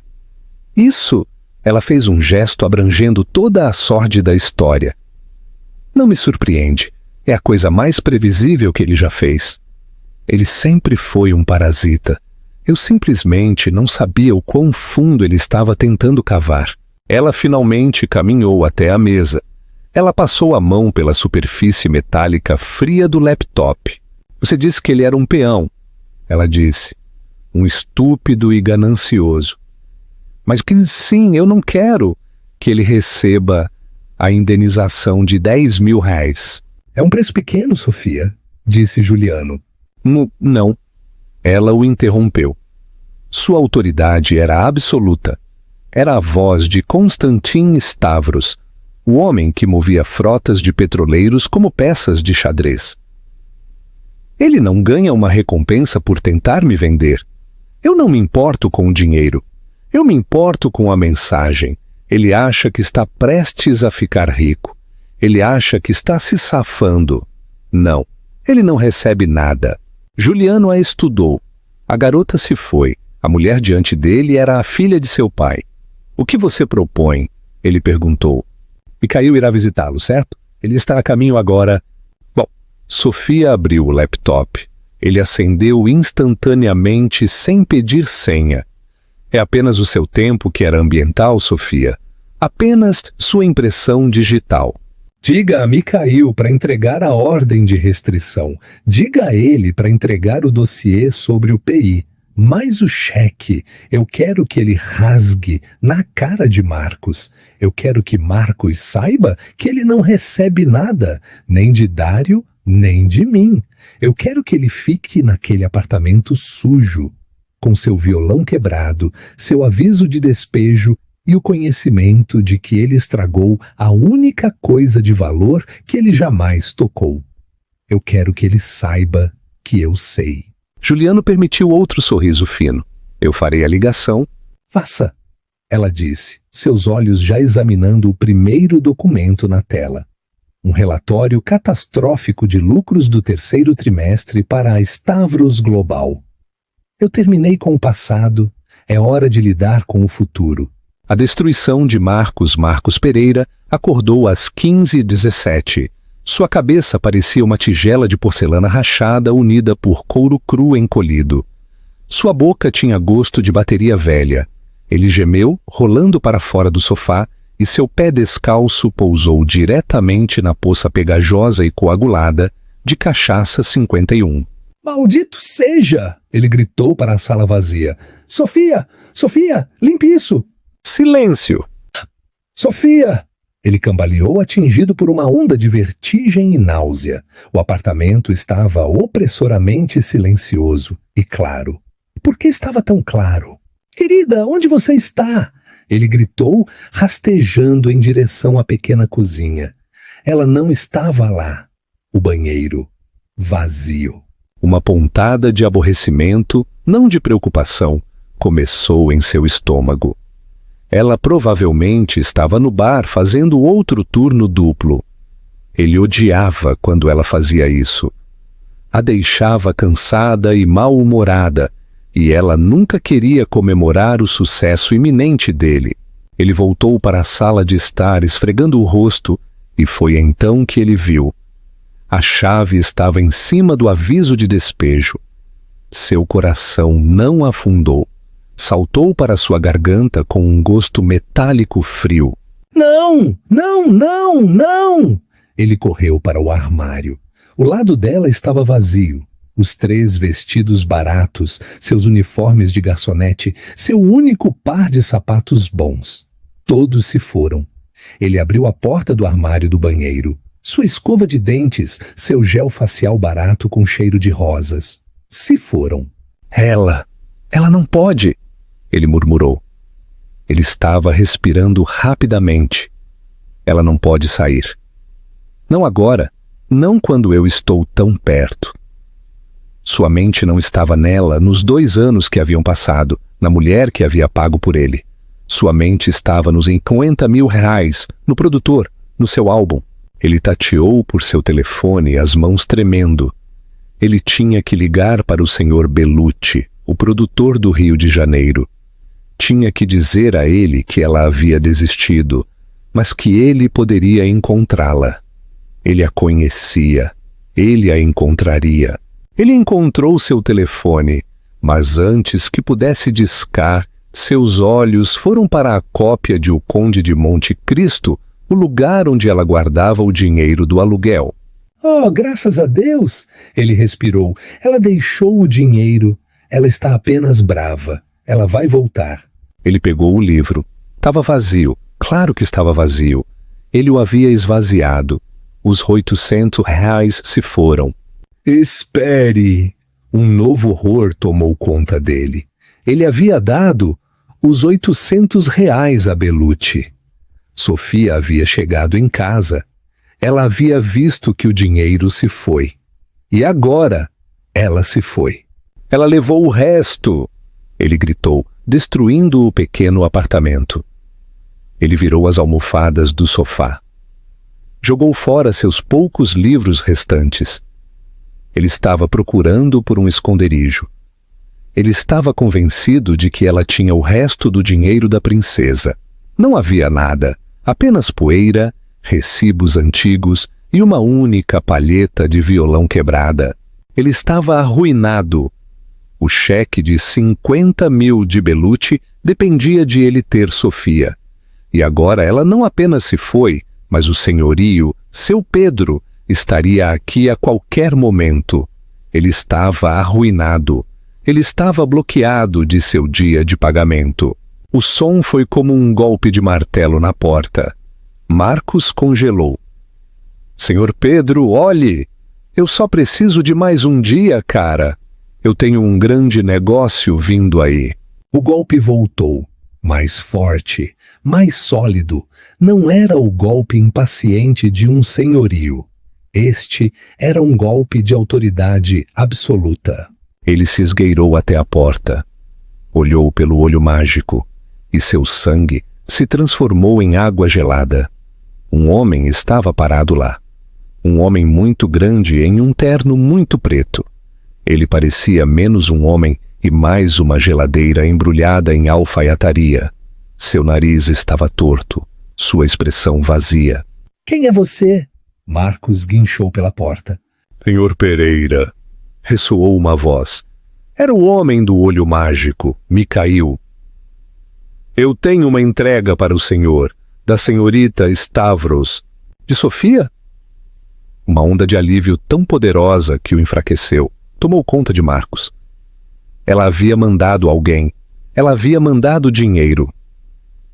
Isso, ela fez um gesto abrangendo toda a sórdida história. Não me surpreende. É a coisa mais previsível que ele já fez. Ele sempre foi um parasita. Eu simplesmente não sabia o quão fundo ele estava tentando cavar. Ela finalmente caminhou até a mesa. Ela passou a mão pela superfície metálica fria do laptop. Você disse que ele era um peão, ela disse. Um estúpido e ganancioso. Mas que sim, eu não quero que ele receba a indenização de R$ 10.000. É um preço pequeno, Sofia, disse Juliano. Não. Ela o interrompeu. Sua autoridade era absoluta. Era a voz de Constantin Stavros, o homem que movia frotas de petroleiros como peças de xadrez. Ele não ganha uma recompensa por tentar me vender. Eu não me importo com o dinheiro. Eu me importo com a mensagem. Ele acha que está prestes a ficar rico. Ele acha que está se safando. Não, ele não recebe nada. Juliano a estudou. A garota se foi. A mulher diante dele era a filha de seu pai. O que você propõe? Ele perguntou. Mikhail irá visitá-lo, certo? Ele está a caminho agora. Bom, Sofia abriu o laptop. Ele acendeu instantaneamente sem pedir senha. É apenas o seu tempo que era ambiental, Sofia. Apenas sua impressão digital. Diga a Mikhail para entregar a ordem de restrição. Diga a ele para entregar o dossiê sobre o PI. Mas o cheque, eu quero que ele rasgue na cara de Marcos. Eu quero que Marcos saiba que ele não recebe nada, nem de Dário, nem de mim. Eu quero que ele fique naquele apartamento sujo, com seu violão quebrado, seu aviso de despejo e o conhecimento de que ele estragou a única coisa de valor que ele jamais tocou. Eu quero que ele saiba que eu sei. Juliano permitiu outro sorriso fino. Eu farei a ligação. Faça, ela disse, seus olhos já examinando o primeiro documento na tela. Um relatório catastrófico de lucros do terceiro trimestre para a Stavros Global. Eu terminei com o passado, é hora de lidar com o futuro. A destruição de Marcos Pereira acordou às 15h17. Sua cabeça parecia uma tigela de porcelana rachada unida por couro cru encolhido. Sua boca tinha gosto de bateria velha. Ele gemeu, rolando para fora do sofá, e seu pé descalço pousou diretamente na poça pegajosa e coagulada de cachaça 51. Maldito seja! Ele gritou para a sala vazia. Sofia! Sofia! Limpe isso! Silêncio! Sofia! Ele cambaleou atingido por uma onda de vertigem e náusea. O apartamento estava opressoramente silencioso e claro. Por que estava tão claro? Querida, onde você está? Ele gritou, rastejando em direção à pequena cozinha. Ela não estava lá. O banheiro, vazio. Uma pontada de aborrecimento, não de preocupação, começou em seu estômago. Ela provavelmente estava no bar fazendo outro turno duplo. Ele odiava quando ela fazia isso. A deixava cansada e mal-humorada, e ela nunca queria comemorar o sucesso iminente dele. Ele voltou para a sala de estar esfregando o rosto, e foi então que ele viu. A chave estava em cima do aviso de despejo. Seu coração não afundou. Saltou para sua garganta com um gosto metálico frio. Não! Não! Não! Não! Ele correu para o armário. O lado dela estava vazio. Os 3 vestidos baratos, seus uniformes de garçonete, seu único par de sapatos bons. Todos se foram. Ele abriu a porta do armário do banheiro. Sua escova de dentes, seu gel facial barato com cheiro de rosas. Se foram. Ela não pode! Ele murmurou. Ele estava respirando rapidamente. Ela não pode sair. Não agora, não quando eu estou tão perto. Sua mente não estava nela nos 2 anos que haviam passado, na mulher que havia pago por ele. Sua mente estava nos 50 mil reais, no produtor, no seu álbum. Ele tateou por seu telefone, as mãos tremendo. Ele tinha que ligar para o Sr. Bellucci, o produtor do Rio de Janeiro. Tinha que dizer a ele que ela havia desistido, mas que ele poderia encontrá-la. Ele a conhecia. Ele a encontraria. Ele encontrou seu telefone, mas antes que pudesse discar, seus olhos foram para a cópia de O Conde de Monte Cristo, o lugar onde ela guardava o dinheiro do aluguel. Oh, graças a Deus! Ele respirou. Ela deixou o dinheiro. Ela está apenas brava. Ela vai voltar. Ele pegou o livro. Estava vazio. Claro que estava vazio. Ele o havia esvaziado. Os 800 reais se foram. Espere! Um novo horror tomou conta dele. Ele havia dado os 800 reais a Bellucci. Sofia havia chegado em casa. Ela havia visto que o dinheiro se foi. E agora, ela se foi. Ela levou o resto! Ele gritou, destruindo o pequeno apartamento. Ele virou as almofadas do sofá. Jogou fora seus poucos livros restantes. Ele estava procurando por um esconderijo. Ele estava convencido de que ela tinha o resto do dinheiro da princesa. Não havia nada, apenas poeira, recibos antigos e uma única palheta de violão quebrada. Ele estava arruinado. O cheque de 50 mil de Bellucci Dependia de ele ter Sofia. E agora ela não apenas se foi, mas o senhorio, seu Pedro, estaria aqui a qualquer momento. Ele estava arruinado. Ele estava bloqueado de seu dia de pagamento. O som foi como um golpe de martelo na porta. Marcos congelou. Senhor Pedro, olhe! Eu só preciso de mais um dia, cara. Eu tenho um grande negócio vindo aí. O golpe voltou, mais forte, mais sólido. Não era o golpe impaciente de um senhorio. Este era um golpe de autoridade absoluta. Ele se esgueirou até a porta. Olhou pelo olho mágico, e seu sangue se transformou em água gelada. Um homem estava parado lá. Um homem muito grande em um terno muito preto. Ele parecia menos um homem e mais uma geladeira embrulhada em alfaiataria. Seu nariz estava torto, sua expressão vazia. Quem é você? Marcos guinchou pela porta. Senhor Pereira, ressoou uma voz. Era o homem do olho mágico, Micael. Eu tenho uma entrega para o senhor, da senhorita Stavros. De Sofia? Uma onda de alívio tão poderosa que o enfraqueceu tomou conta de Marcos. Ela havia mandado alguém. Ela havia mandado dinheiro.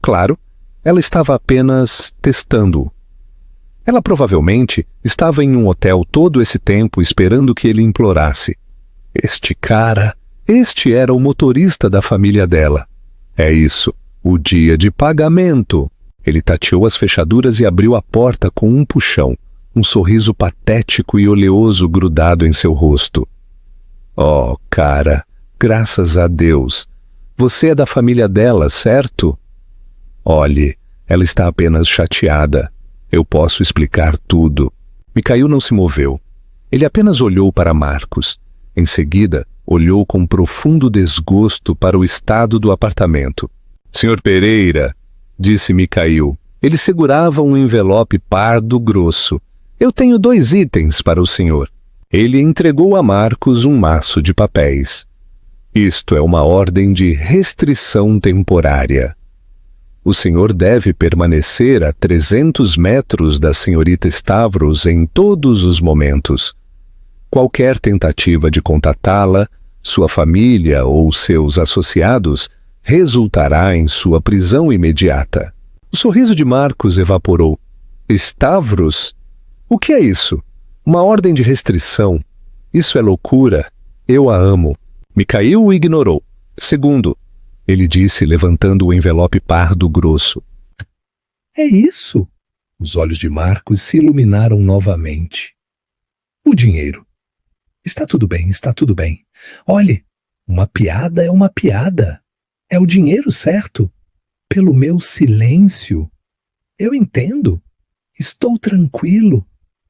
Claro, ela estava apenas testando-o. Ela provavelmente estava em um hotel todo esse tempo esperando que ele implorasse. Este era o motorista da família dela. É isso, o dia de pagamento. Ele tateou as fechaduras e abriu a porta com um puxão, um sorriso patético e oleoso grudado em seu rosto. Oh, cara, graças a Deus. Você é da família dela, certo? Olhe, ela está apenas chateada. Eu posso explicar tudo. Micael não se moveu. Ele apenas olhou para Marcos. Em seguida, olhou com profundo desgosto para o estado do apartamento. Senhor Pereira, disse Micael. Ele segurava um envelope pardo grosso. Eu tenho 2 itens para o senhor. Ele entregou a Marcos um maço de papéis. Isto é uma ordem de restrição temporária. O senhor deve permanecer a 300 metros da senhorita Stavros em todos os momentos. Qualquer tentativa de contatá-la, sua família ou seus associados resultará em sua prisão imediata. O sorriso de Marcos evaporou. Stavros? O que é isso? Uma ordem de restrição. Isso é loucura. Eu a amo. Micael o ignorou. Segundo, ele disse, levantando o envelope pardo grosso. É isso? Os olhos de Marcos se iluminaram novamente. O dinheiro. Está tudo bem, está tudo bem. Olhe, uma piada é uma piada. É o dinheiro, certo? Pelo meu silêncio. Eu entendo. Estou tranquilo.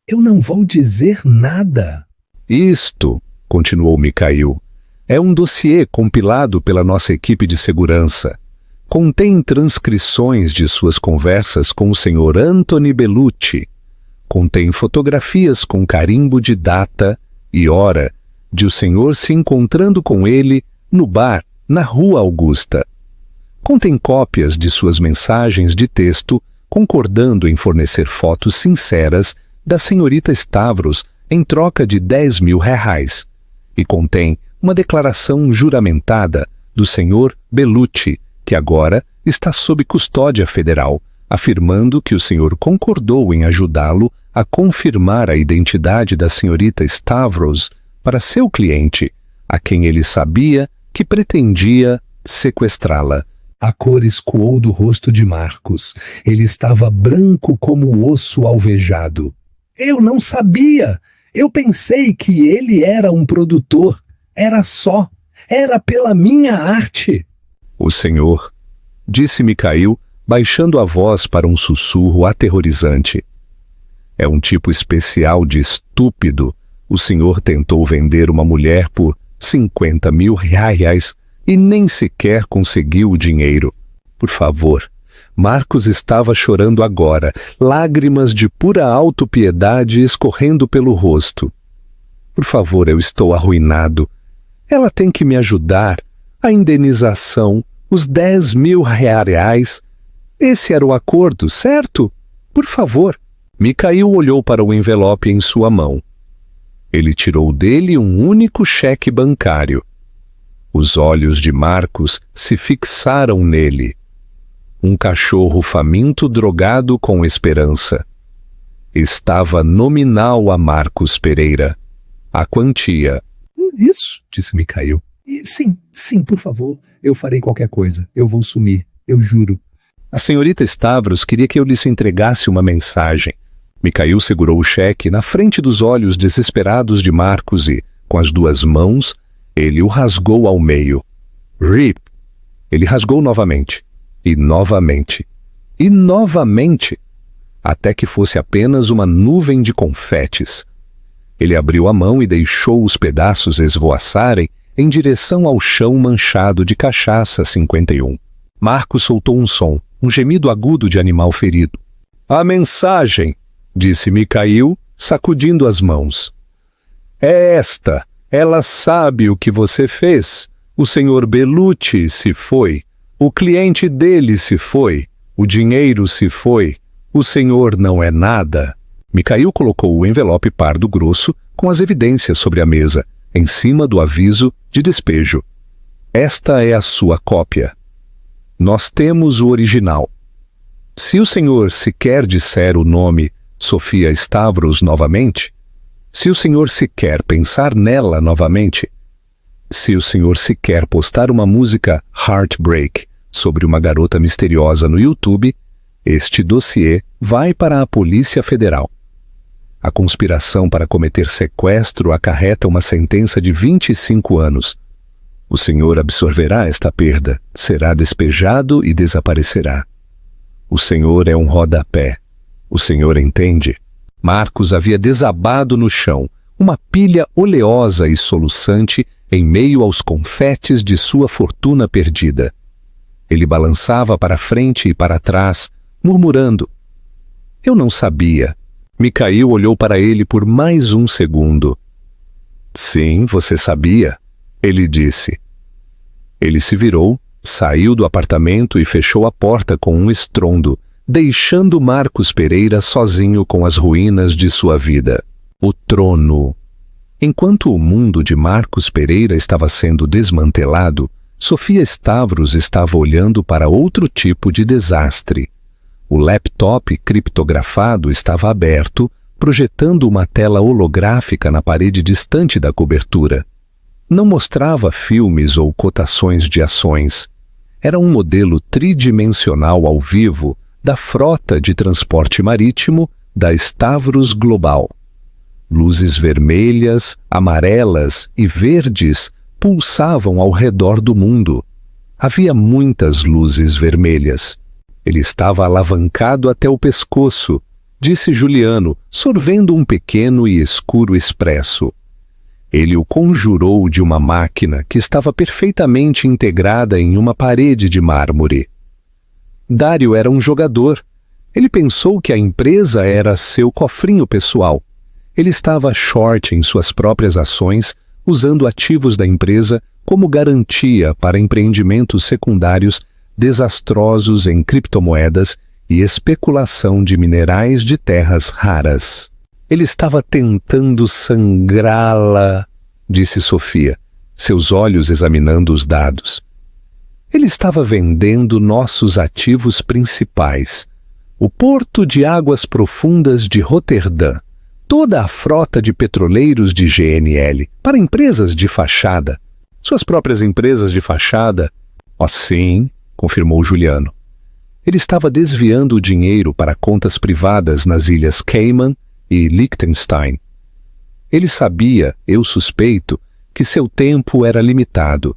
Eu não vou dizer nada. Isto, continuou Micael, é um dossiê compilado pela nossa equipe de segurança. Contém transcrições de suas conversas com o Sr. Anthony Bellucci. Contém fotografias com carimbo de data e hora de o senhor se encontrando com ele no bar, na Rua Augusta. Contém cópias de suas mensagens de texto concordando em fornecer fotos sinceras da senhorita Stavros em troca de 10 mil reais. E contém uma declaração juramentada do senhor Bellucci, que agora está sob custódia federal, afirmando que o senhor concordou em ajudá-lo a confirmar a identidade da senhorita Stavros para seu cliente, a quem ele sabia que pretendia sequestrá-la. A cor escoou do rosto de Marcos. Ele estava branco como o osso alvejado. Eu não sabia! Eu pensei que ele era um produtor. Era só. Era pela minha arte. O senhor, disse Micael, baixando a voz para um sussurro aterrorizante. É um tipo especial de estúpido. O senhor tentou vender uma mulher por 50 mil reais e nem sequer conseguiu o dinheiro. Por favor. Marcos estava chorando agora, lágrimas de pura autopiedade escorrendo pelo rosto. Por favor, eu estou arruinado. Ela tem que me ajudar. A indenização, Os 10.000 reais. Esse era o acordo, certo? Por favor. Mikhail olhou para o envelope em sua mão. Ele tirou dele um único cheque bancário. Os olhos de Marcos se fixaram nele. Um cachorro faminto drogado com esperança. Estava nominal a Marcos Pereira. A quantia. Isso, disse Mikhail. Sim, por favor. Eu farei qualquer coisa. Eu vou sumir. Eu juro. A senhorita Stavros queria que eu lhes entregasse uma mensagem. Mikhail segurou o cheque na frente dos olhos desesperados de Marcos e, com as duas mãos, ele o rasgou ao meio. Rip! Ele rasgou novamente. E novamente. E novamente. Até que fosse apenas uma nuvem de confetes. Ele abriu a mão e deixou os pedaços esvoaçarem em direção ao chão manchado de cachaça 51. Marcos soltou um som, um gemido agudo de animal ferido. A mensagem, disse Mikhail, sacudindo as mãos. É esta. Ela sabe o que você fez. O senhor Bellucci se foi. O cliente dele se foi. O dinheiro se foi. O senhor não é nada. Mikhail colocou o envelope pardo grosso com as evidências sobre a mesa, em cima do aviso de despejo. Esta é a sua cópia. Nós temos o original. Se o senhor sequer disser o nome Sofia Stavros novamente, se o senhor sequer pensar nela novamente, se o senhor sequer postar uma música Heartbreak sobre uma garota misteriosa no YouTube, este dossiê vai para a Polícia Federal. A conspiração para cometer sequestro acarreta uma sentença de 25 anos. O senhor absorverá esta perda, será despejado e desaparecerá. O senhor é um rodapé. O senhor entende? Marcos havia desabado no chão, uma pilha oleosa e soluçante em meio aos confetes de sua fortuna perdida. Ele balançava para frente e para trás, murmurando. Eu não sabia. Mikhail olhou para ele por mais um segundo. Sim, você sabia, ele disse. Ele se virou, saiu do apartamento e fechou a porta com um estrondo, deixando Marcos Pereira sozinho com as ruínas de sua vida. O trono. Enquanto o mundo de Marcos Pereira estava sendo desmantelado, Sofia Stavros estava olhando para outro tipo de desastre. O laptop criptografado estava aberto, projetando uma tela holográfica na parede distante da cobertura. Não mostrava filmes ou cotações de ações. Era um modelo tridimensional ao vivo da frota de transporte marítimo da Stavros Global. Luzes vermelhas, amarelas e verdes pulsavam ao redor do mundo. Havia muitas luzes vermelhas. Ele estava alavancado até o pescoço, disse Juliano, sorvendo um pequeno e escuro expresso. Ele o conjurou de uma máquina que estava perfeitamente integrada em uma parede de mármore. Dário era um jogador. Ele pensou que a empresa era seu cofrinho pessoal. Ele estava short em suas próprias ações, usando ativos da empresa como garantia para empreendimentos secundários desastrosos em criptomoedas e especulação de minerais de terras raras. Ele estava tentando sangrá-la, disse Sofia, seus olhos examinando os dados. Ele estava vendendo nossos ativos principais, o Porto de Águas Profundas de Roterdã, toda a frota de petroleiros de GNL, para empresas de fachada. Suas próprias empresas de fachada? Oh, sim, confirmou Juliano. Ele estava desviando o dinheiro para contas privadas nas ilhas Cayman e Liechtenstein. Ele sabia, eu suspeito, que seu tempo era limitado.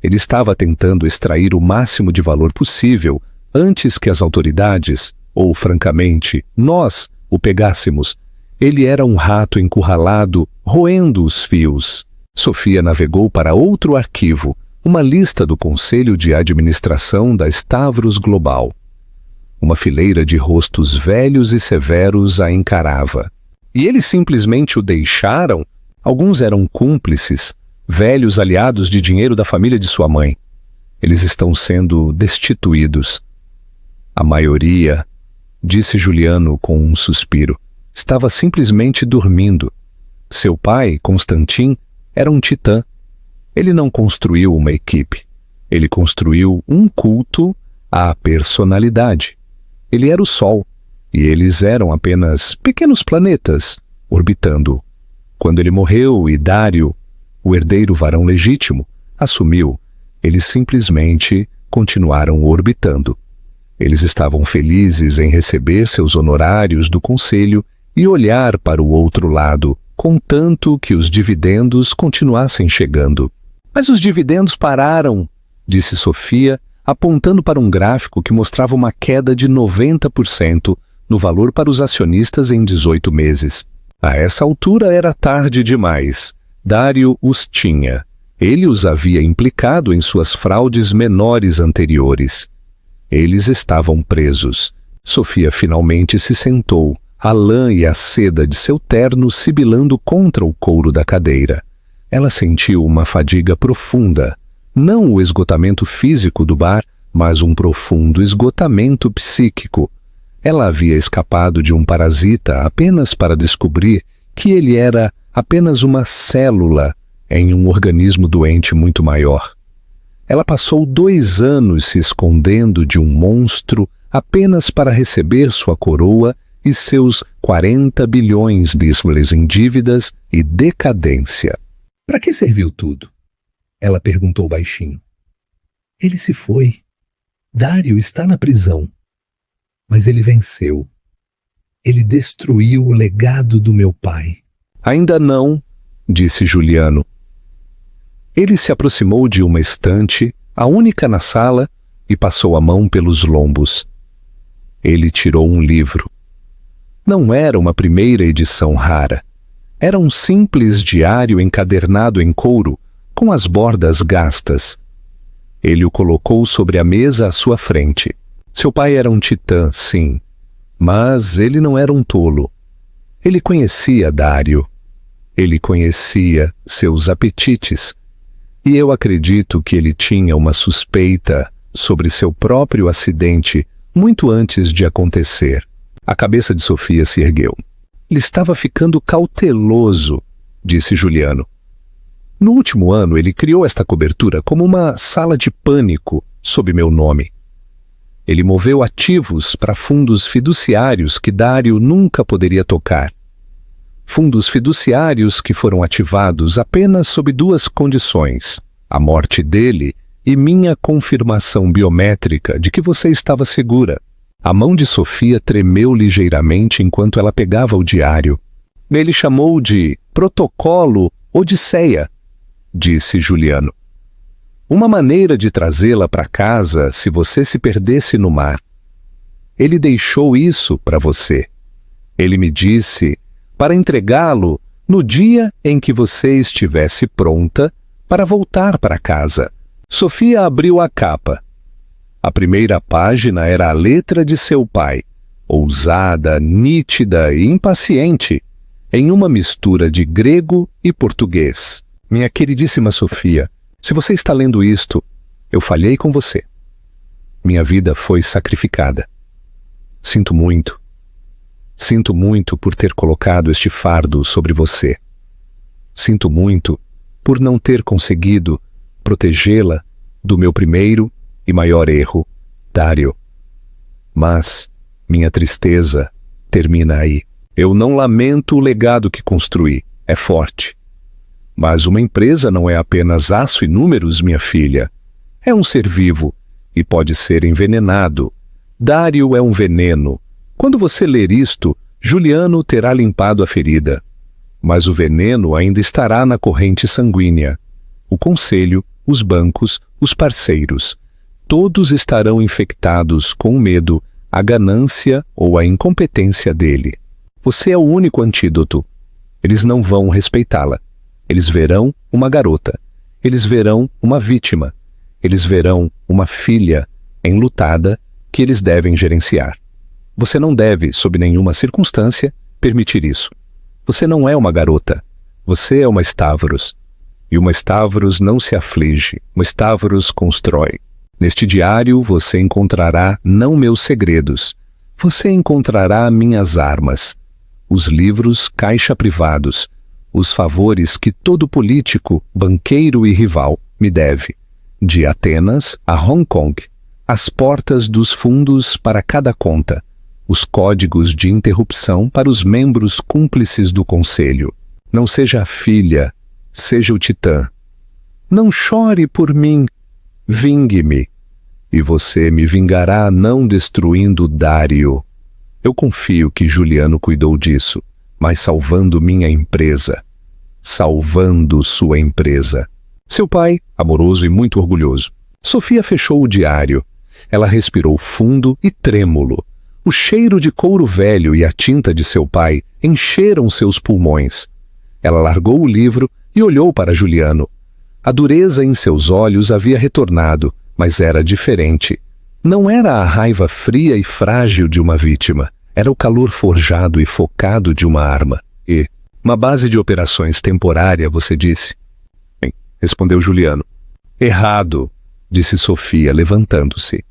Ele estava tentando extrair o máximo de valor possível antes que as autoridades, ou francamente, nós, o pegássemos. Ele era um rato encurralado, roendo os fios. Sofia navegou para outro arquivo, uma lista do Conselho de Administração da Stavros Global. Uma fileira de rostos velhos e severos a encarava. E eles simplesmente o deixaram? Alguns eram cúmplices, velhos aliados de dinheiro da família de sua mãe. Eles estão sendo destituídos. A maioria, disse Juliano com um suspiro, estava simplesmente dormindo. Seu pai, Constantin, era um titã. Ele não construiu uma equipe. Ele construiu um culto à personalidade. Ele era o Sol, e eles eram apenas pequenos planetas orbitando. Quando ele morreu e Dário, o herdeiro varão legítimo, assumiu, eles simplesmente continuaram orbitando. Eles estavam felizes em receber seus honorários do conselho e olhar para o outro lado, contanto que os dividendos continuassem chegando. Mas os dividendos pararam, disse Sofia, apontando para um gráfico que mostrava uma queda de 90% no valor para os acionistas em 18 meses. A essa altura era tarde demais. Dário os tinha. Ele os havia implicado em suas fraudes menores anteriores. Eles estavam presos. Sofia finalmente se sentou, a lã e a seda de seu terno sibilando contra o couro da cadeira. Ela sentiu uma fadiga profunda, não o esgotamento físico do bar, mas um profundo esgotamento psíquico. Ela havia escapado de um parasita apenas para descobrir que ele era apenas uma célula em um organismo doente muito maior. Ela passou 2 anos se escondendo de um monstro apenas para receber sua coroa e seus 40 bilhões lísmales em dívidas e decadência. Para que serviu tudo? Ela perguntou baixinho. Ele se foi. Dário está na prisão. Mas ele venceu. Ele destruiu o legado do meu pai. Ainda não, disse Juliano. Ele se aproximou de uma estante, a única na sala, e passou a mão pelos lombos. Ele tirou um livro. Não era uma primeira edição rara. Era um simples diário encadernado em couro, com as bordas gastas. Ele o colocou sobre a mesa à sua frente. Seu pai era um titã, sim, mas ele não era um tolo. Ele conhecia Dário. Ele conhecia seus apetites. E eu acredito que ele tinha uma suspeita sobre seu próprio acidente muito antes de acontecer. A cabeça de Sofia se ergueu. Ele estava ficando cauteloso, disse Juliano. No último ano, ele criou esta cobertura como uma sala de pânico sob meu nome. Ele moveu ativos para fundos fiduciários que Dário nunca poderia tocar. Fundos fiduciários que foram ativados apenas sob 2 condições: a morte dele e minha confirmação biométrica de que você estava segura. A mão de Sofia tremeu ligeiramente enquanto ela pegava o diário. Ele chamou de Protocolo Odisseia, disse Juliano. Uma maneira de trazê-la para casa se você se perdesse no mar. Ele deixou isso para você. Ele me disse para entregá-lo no dia em que você estivesse pronta para voltar para casa. Sofia abriu a capa. A primeira página era a letra de seu pai, ousada, nítida e impaciente, em uma mistura de grego e português. Minha queridíssima Sofia, se você está lendo isto, eu falhei com você. Minha vida foi sacrificada. Sinto muito. Sinto muito por ter colocado este fardo sobre você. Sinto muito por não ter conseguido protegê-la do meu primeiro e maior erro, Dário. Mas minha tristeza termina aí. Eu não lamento o legado que construí, é forte. Mas uma empresa não é apenas aço e números, minha filha. É um ser vivo e pode ser envenenado. Dário é um veneno. Quando você ler isto, Juliano terá limpado a ferida. Mas o veneno ainda estará na corrente sanguínea. O conselho, os bancos, os parceiros, todos estarão infectados com o medo, a ganância ou a incompetência dele. Você é o único antídoto. Eles não vão respeitá-la. Eles verão uma garota. Eles verão uma vítima. Eles verão uma filha enlutada que eles devem gerenciar. Você não deve, sob nenhuma circunstância, permitir isso. Você não é uma garota. Você é uma Stavros. E uma Stavros não se aflige. Uma Stavros constrói. Neste diário você encontrará não meus segredos, você encontrará minhas armas, os livros caixa privados, os favores que todo político, banqueiro e rival me deve, de Atenas a Hong Kong, as portas dos fundos para cada conta, os códigos de interrupção para os membros cúmplices do conselho. Não seja a filha, seja o titã. Não chore por mim, vingue-me, e você me vingará não destruindo Dário. Eu confio que Juliano cuidou disso, mas salvando minha empresa. Salvando sua empresa. Seu pai, amoroso e muito orgulhoso. Sofia fechou o diário. Ela respirou fundo e trêmulo. O cheiro de couro velho e a tinta de seu pai encheram seus pulmões. Ela largou o livro e olhou para Juliano. A dureza em seus olhos havia retornado, mas era diferente. Não era a raiva fria e frágil de uma vítima. Era o calor forjado e focado de uma arma. E, uma base de operações temporária, você disse? Bem, respondeu Juliano. Errado, disse Sofia, levantando-se.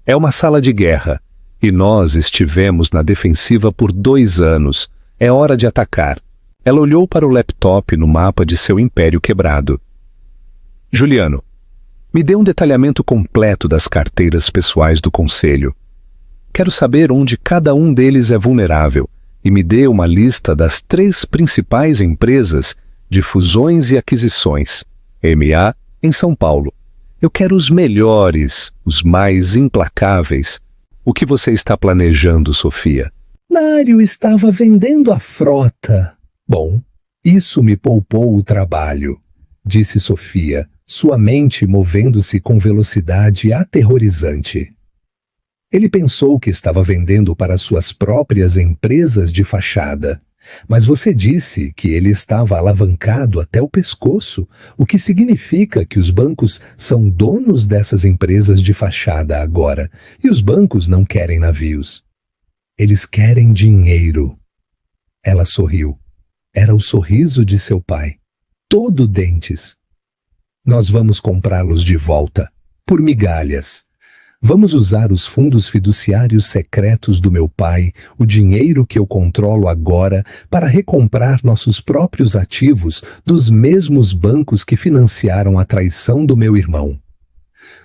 É uma sala de guerra, e nós estivemos na defensiva por 2 anos. É hora de atacar. Ela olhou para o laptop no mapa de seu império quebrado. Juliano, me dê um detalhamento completo das carteiras pessoais do Conselho. Quero saber onde cada um deles é vulnerável e me dê uma lista das 3 principais empresas de fusões e aquisições, MA, em São Paulo. Eu quero os melhores, os mais implacáveis. O que você está planejando, Sofia? Dário estava vendendo a frota. Bom, isso me poupou o trabalho, disse Sofia, sua mente movendo-se com velocidade aterrorizante. Ele pensou que estava vendendo para suas próprias empresas de fachada, mas você disse que ele estava alavancado até o pescoço, o que significa que os bancos são donos dessas empresas de fachada agora, e os bancos não querem navios. Eles querem dinheiro. Ela sorriu. Era o sorriso de seu pai, todo dentes. Nós vamos comprá-los de volta, por migalhas. Vamos usar os fundos fiduciários secretos do meu pai, o dinheiro que eu controlo agora, para recomprar nossos próprios ativos dos mesmos bancos que financiaram a traição do meu irmão.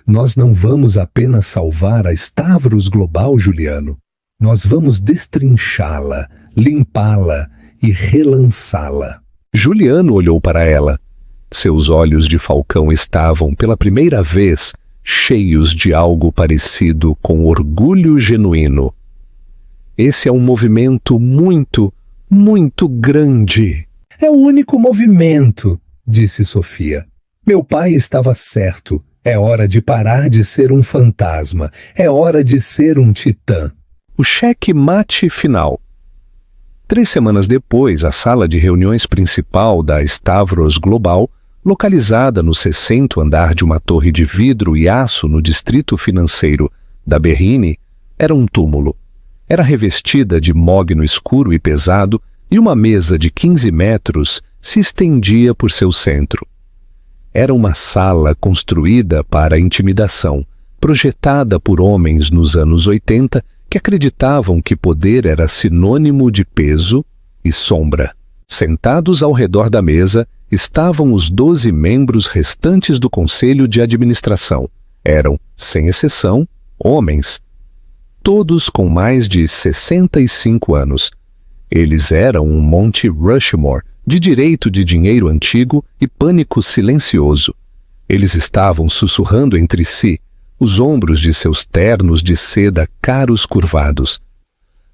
Nós não vamos apenas salvar a Stavros Global, Juliano. Nós vamos destrinchá-la, limpá-la e relançá-la. Juliano olhou para ela. Seus olhos de falcão estavam, pela primeira vez, cheios de algo parecido com orgulho genuíno. Esse é um movimento muito, muito grande. É o único movimento, disse Sofia. Meu pai estava certo. É hora de parar de ser um fantasma. É hora de ser um titã. O cheque-mate final. 3 semanas depois, a sala de reuniões principal da Stavros Global, localizada no 60º andar de uma torre de vidro e aço no distrito financeiro da Berrini, era um túmulo. Era revestida de mogno escuro e pesado e uma mesa de 15 metros se estendia por seu centro. Era uma sala construída para intimidação, projetada por homens nos anos 80 que acreditavam que poder era sinônimo de peso e sombra. Sentados ao redor da mesa estavam os 12 membros restantes do Conselho de Administração. Eram, sem exceção, homens. Todos com mais de 65 anos. Eles eram um Monte Rushmore de direito de dinheiro antigo e pânico silencioso. Eles estavam sussurrando entre si, os ombros de seus ternos de seda caros curvados.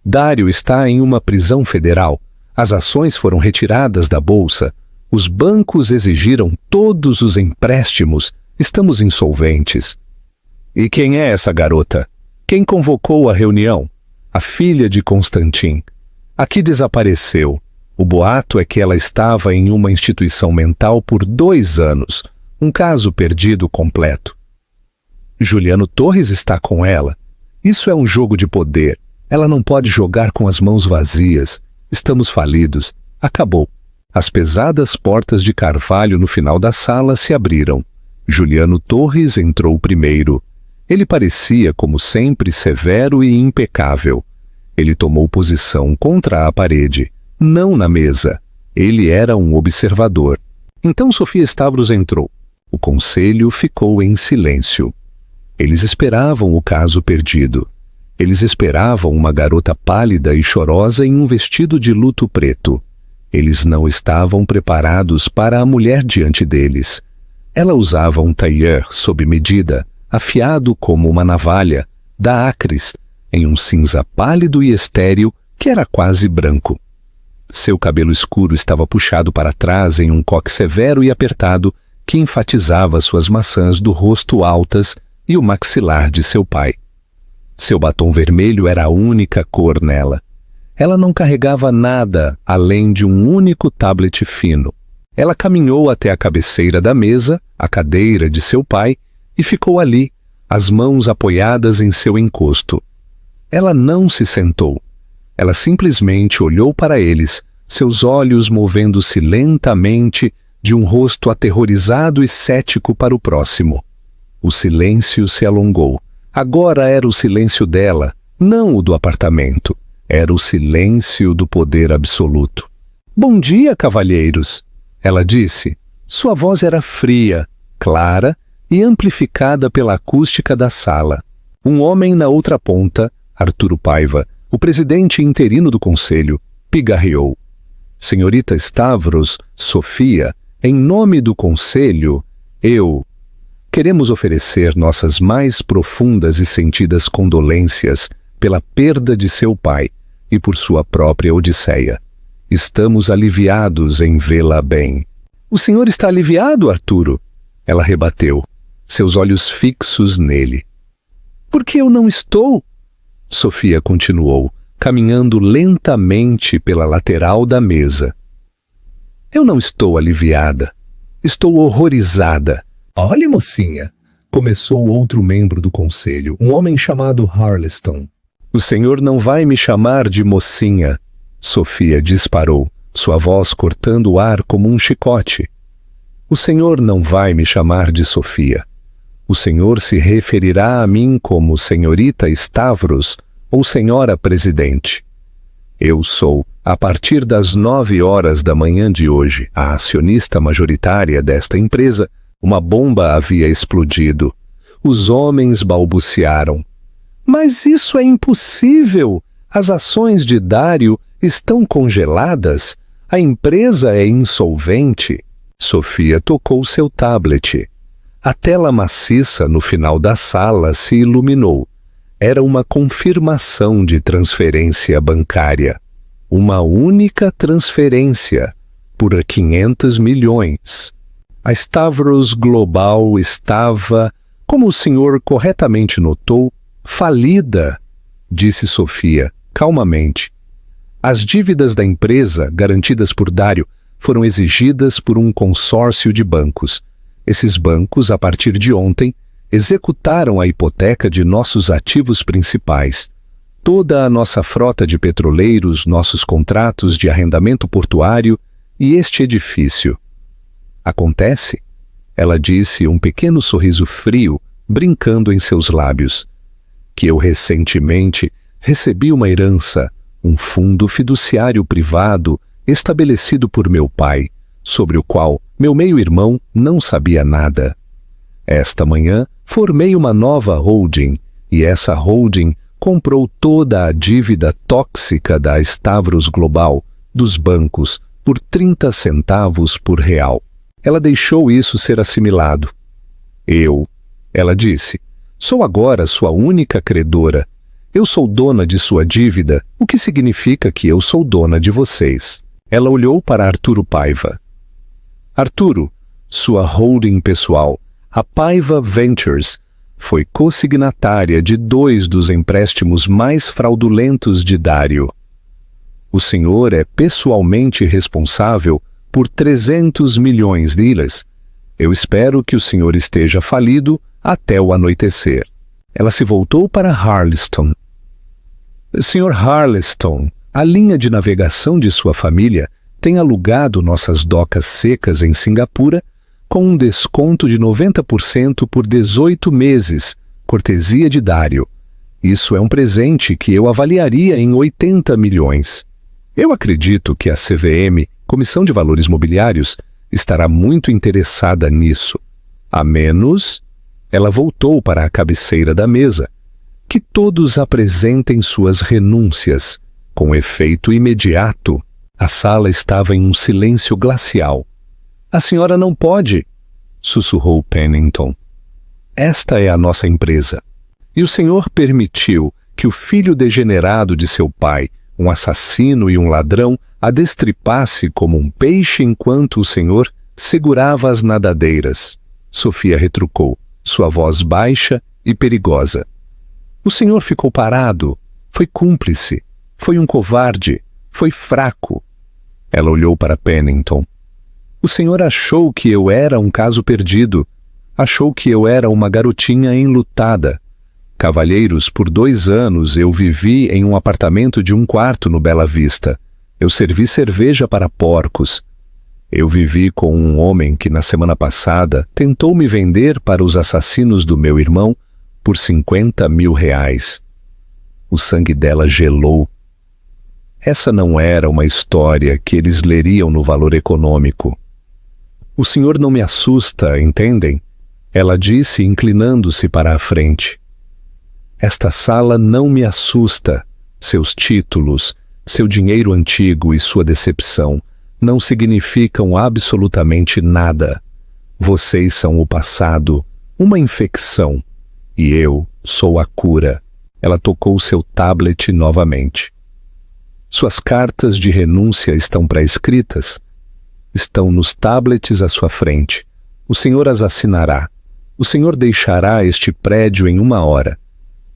Dário está em uma prisão federal. As ações foram retiradas da bolsa. Os bancos exigiram todos os empréstimos. Estamos insolventes. E quem é essa garota? Quem convocou a reunião? A filha de Constantin. Aqui desapareceu. O boato é que ela estava em uma instituição mental por 2 anos. Um caso perdido completo. Juliano Torres está com ela. Isso é um jogo de poder. Ela não pode jogar com as mãos vazias. Estamos falidos. Acabou. As pesadas portas de carvalho no final da sala se abriram. Juliano Torres entrou primeiro. Ele parecia, como sempre, severo e impecável. Ele tomou posição contra a parede, não na mesa. Ele era um observador. Então Sofia Stavros entrou. O conselho ficou em silêncio. Eles esperavam o caso perdido. Eles esperavam uma garota pálida e chorosa em um vestido de luto preto. Eles não estavam preparados para a mulher diante deles. Ela usava um tailleur sob medida, afiado como uma navalha, da Acres, em um cinza pálido e estéril que era quase branco. Seu cabelo escuro estava puxado para trás em um coque severo e apertado que enfatizava suas maçãs do rosto altas e o maxilar de seu pai. Seu batom vermelho era a única cor nela. Ela não carregava nada além de um único tablet fino. Ela caminhou até a cabeceira da mesa, a cadeira de seu pai, e ficou ali, as mãos apoiadas em seu encosto. Ela não se sentou. Ela simplesmente olhou para eles, seus olhos movendo-se lentamente de um rosto aterrorizado e cético para o próximo. O silêncio se alongou. Agora era o silêncio dela, não o do apartamento. Era o silêncio do poder absoluto. "Bom dia, cavalheiros", ela disse. Sua voz era fria, clara e amplificada pela acústica da sala. Um homem na outra ponta, Arturo Paiva, o presidente interino do conselho, pigarreou. "Senhorita Stavros, Sofia, em nome do conselho, queremos oferecer nossas mais profundas e sentidas condolências pela perda de seu pai e por sua própria odisseia. Estamos aliviados em vê-la bem." "O senhor está aliviado, Arturo?" Ela rebateu, seus olhos fixos nele. "Por que eu não estou?" Sofia continuou, caminhando lentamente pela lateral da mesa. "Eu não estou aliviada. Estou horrorizada." "Olhe, mocinha", começou outro membro do conselho, um homem chamado Harleston. "O senhor não vai me chamar de mocinha", Sofia disparou, sua voz cortando o ar como um chicote. "O senhor não vai me chamar de Sofia. O senhor se referirá a mim como senhorita Stavros ou senhora presidente. Eu sou, a partir das 9 horas da manhã de hoje, a acionista majoritária desta empresa. Uma bomba havia explodido. Os homens balbuciaram. "Mas isso é impossível! As ações de Dário estão congeladas. A empresa é insolvente." Sofia tocou seu tablet. A tela maciça no final da sala se iluminou. Era uma confirmação de transferência bancária. Uma única transferência, por 500 milhões. A Stavros Global estava, como o senhor corretamente notou, falida, disse Sofia, calmamente. As dívidas da empresa, garantidas por Dário, foram exigidas por um consórcio de bancos. Esses bancos, a partir de ontem, executaram a hipoteca de nossos ativos principais. Toda a nossa frota de petroleiros, nossos contratos de arrendamento portuário e este edifício. "Acontece?" Ela disse, um pequeno sorriso frio, brincando em seus lábios. "Que eu recentemente recebi uma herança, um fundo fiduciário privado estabelecido por meu pai, sobre o qual meu meio-irmão não sabia nada. Esta manhã formei uma nova holding, e essa holding comprou toda a dívida tóxica da Stavros Global, dos bancos, por 30 centavos por real. Ela deixou isso ser assimilado. Ela disse, sou agora sua única credora. Eu sou dona de sua dívida, o que significa que eu sou dona de vocês." Ela olhou para Arturo Paiva. "Arturo, sua holding pessoal, a Paiva Ventures, foi consignatária de 2 dos empréstimos mais fraudulentos de Dário. O senhor é pessoalmente responsável por 300 milhões de liras. Eu espero que o senhor esteja falido até o anoitecer." Ela se voltou para Harleston. "Sr. Harleston, a linha de navegação de sua família tem alugado nossas docas secas em Singapura com um desconto de 90% por 18 meses, cortesia de Dário. Isso é um presente que eu avaliaria em 80 milhões. Eu acredito que a CVM, Comissão de Valores Mobiliários, estará muito interessada nisso. A menos... Ela voltou para a cabeceira da mesa. Que todos apresentem suas renúncias. Com efeito imediato, a sala estava em um silêncio glacial. A senhora não pode, sussurrou Pennington. Esta é a nossa empresa. E o senhor permitiu que o filho degenerado de seu pai, um assassino e um ladrão, a destripasse como um peixe enquanto o senhor segurava as nadadeiras. Sofia retrucou, sua voz baixa e perigosa. O senhor ficou parado, foi cúmplice, foi um covarde, foi fraco. Ela olhou para Pennington. O senhor achou que eu era um caso perdido, achou que eu era uma garotinha enlutada. Cavalheiros, por 2 anos eu vivi em um apartamento de 1 quarto no Bela Vista. Eu servi cerveja para porcos. Eu vivi com um homem que na semana passada tentou me vender para os assassinos do meu irmão por 50 mil reais. O sangue dela gelou. Essa não era uma história que eles leriam no Valor Econômico. O senhor não me assusta, entendem? Ela disse, inclinando-se para a frente. Esta sala não me assusta. Seus títulos, seu dinheiro antigo e sua decepção não significam absolutamente nada. Vocês são o passado, uma infecção, e eu sou a cura. Ela tocou seu tablet novamente. Suas cartas de renúncia estão pré-escritas. Estão nos tablets à sua frente. O senhor as assinará. O senhor deixará este prédio em 1 hora.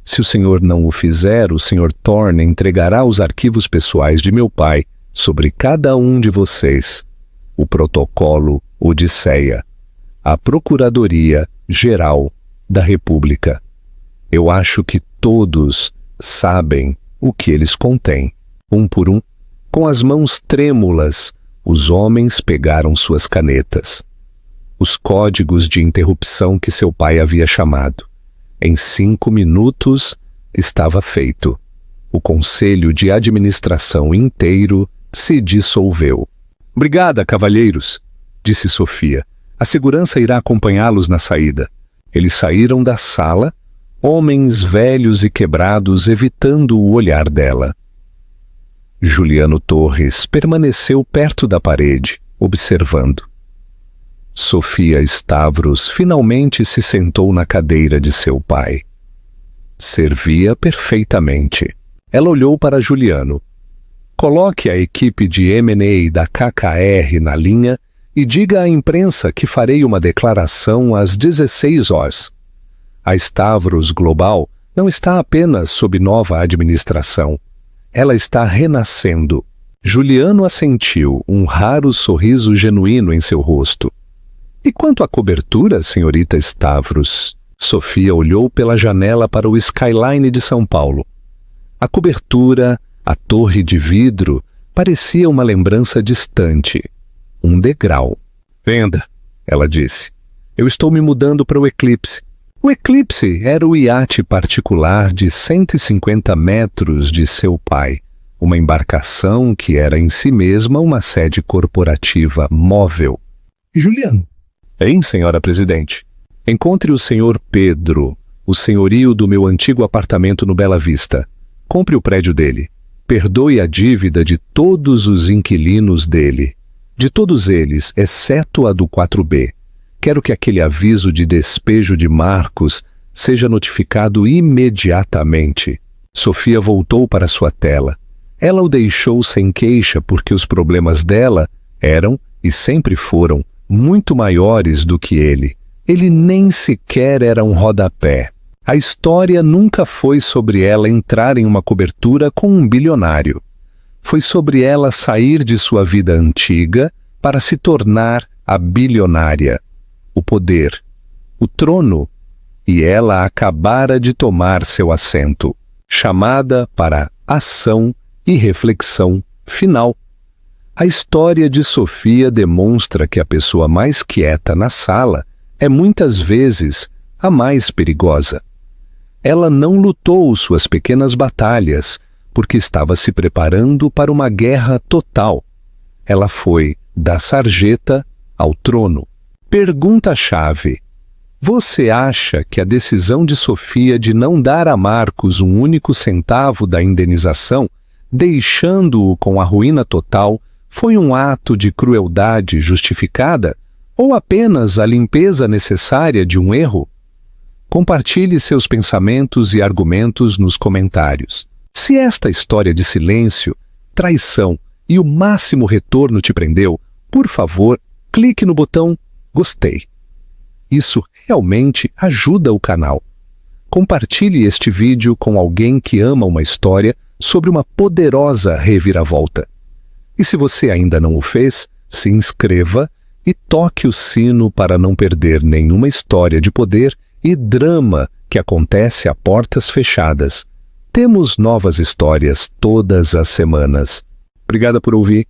Se o senhor não o fizer, o senhor Thorne entregará os arquivos pessoais de meu pai sobre cada um de vocês. O protocolo Odisseia. A Procuradoria-Geral da República. Eu acho que todos sabem o que eles contêm. Um por um, com as mãos trêmulas, os homens pegaram suas canetas. Os códigos de interrupção que seu pai havia chamado. Em 5 minutos estava feito. O conselho de administração inteiro se dissolveu. Obrigada, cavalheiros, disse Sofia. A segurança irá acompanhá-los na saída. Eles saíram da sala, homens velhos e quebrados evitando o olhar dela. Juliano Torres permaneceu perto da parede, observando. Sofia Stavros finalmente se sentou na cadeira de seu pai. Servia perfeitamente. Ela olhou para Juliano. Coloque a equipe de M&A da KKR na linha e diga à imprensa que farei uma declaração às 16 horas. A Stavros Global não está apenas sob nova administração. Ela está renascendo. Juliano assentiu, um raro sorriso genuíno em seu rosto. E quanto à cobertura, senhorita Stavros? Sofia olhou pela janela para o skyline de São Paulo. A cobertura, a torre de vidro, parecia uma lembrança distante. Um degrau. Venda, ela disse. Eu estou me mudando para o Eclipse. O Eclipse era o iate particular de 150 metros de seu pai, uma embarcação que era em si mesma uma sede corporativa móvel. Juliano. Hein, senhora presidente? Encontre o senhor Pedro, o senhorio do meu antigo apartamento no Bela Vista. Compre o prédio dele. Perdoe a dívida de todos os inquilinos dele. De todos eles, exceto a do 4B. Quero que aquele aviso de despejo de Marcos seja notificado imediatamente. Sofia voltou para sua tela. Ela o deixou sem queixa porque os problemas dela eram, e sempre foram, muito maiores do que ele. Ele nem sequer era um rodapé. A história nunca foi sobre ela entrar em uma cobertura com um bilionário. Foi sobre ela sair de sua vida antiga para se tornar a bilionária. O poder, o trono, e ela acabara de tomar seu assento, chamada para ação e reflexão final. A história de Sofia demonstra que a pessoa mais quieta na sala é muitas vezes a mais perigosa. ela não lutou suas pequenas batalhas, porque estava se preparando para uma guerra total. Ela foi da sarjeta ao trono. Pergunta-chave: você acha que a decisão de Sofia de não dar a Marcos um único centavo da indenização, deixando-o com a ruína total, foi um ato de crueldade justificada ou apenas a limpeza necessária de um erro? Compartilhe seus pensamentos e argumentos nos comentários. Se esta história de silêncio, traição e o máximo retorno te prendeu, por favor, clique no botão gostei. Isso realmente ajuda o canal. Compartilhe este vídeo com alguém que ama uma história sobre uma poderosa reviravolta. E se você ainda não o fez, se inscreva e toque o sino para não perder nenhuma história de poder e drama que acontece a portas fechadas. Temos novas histórias todas as semanas. Obrigada por ouvir.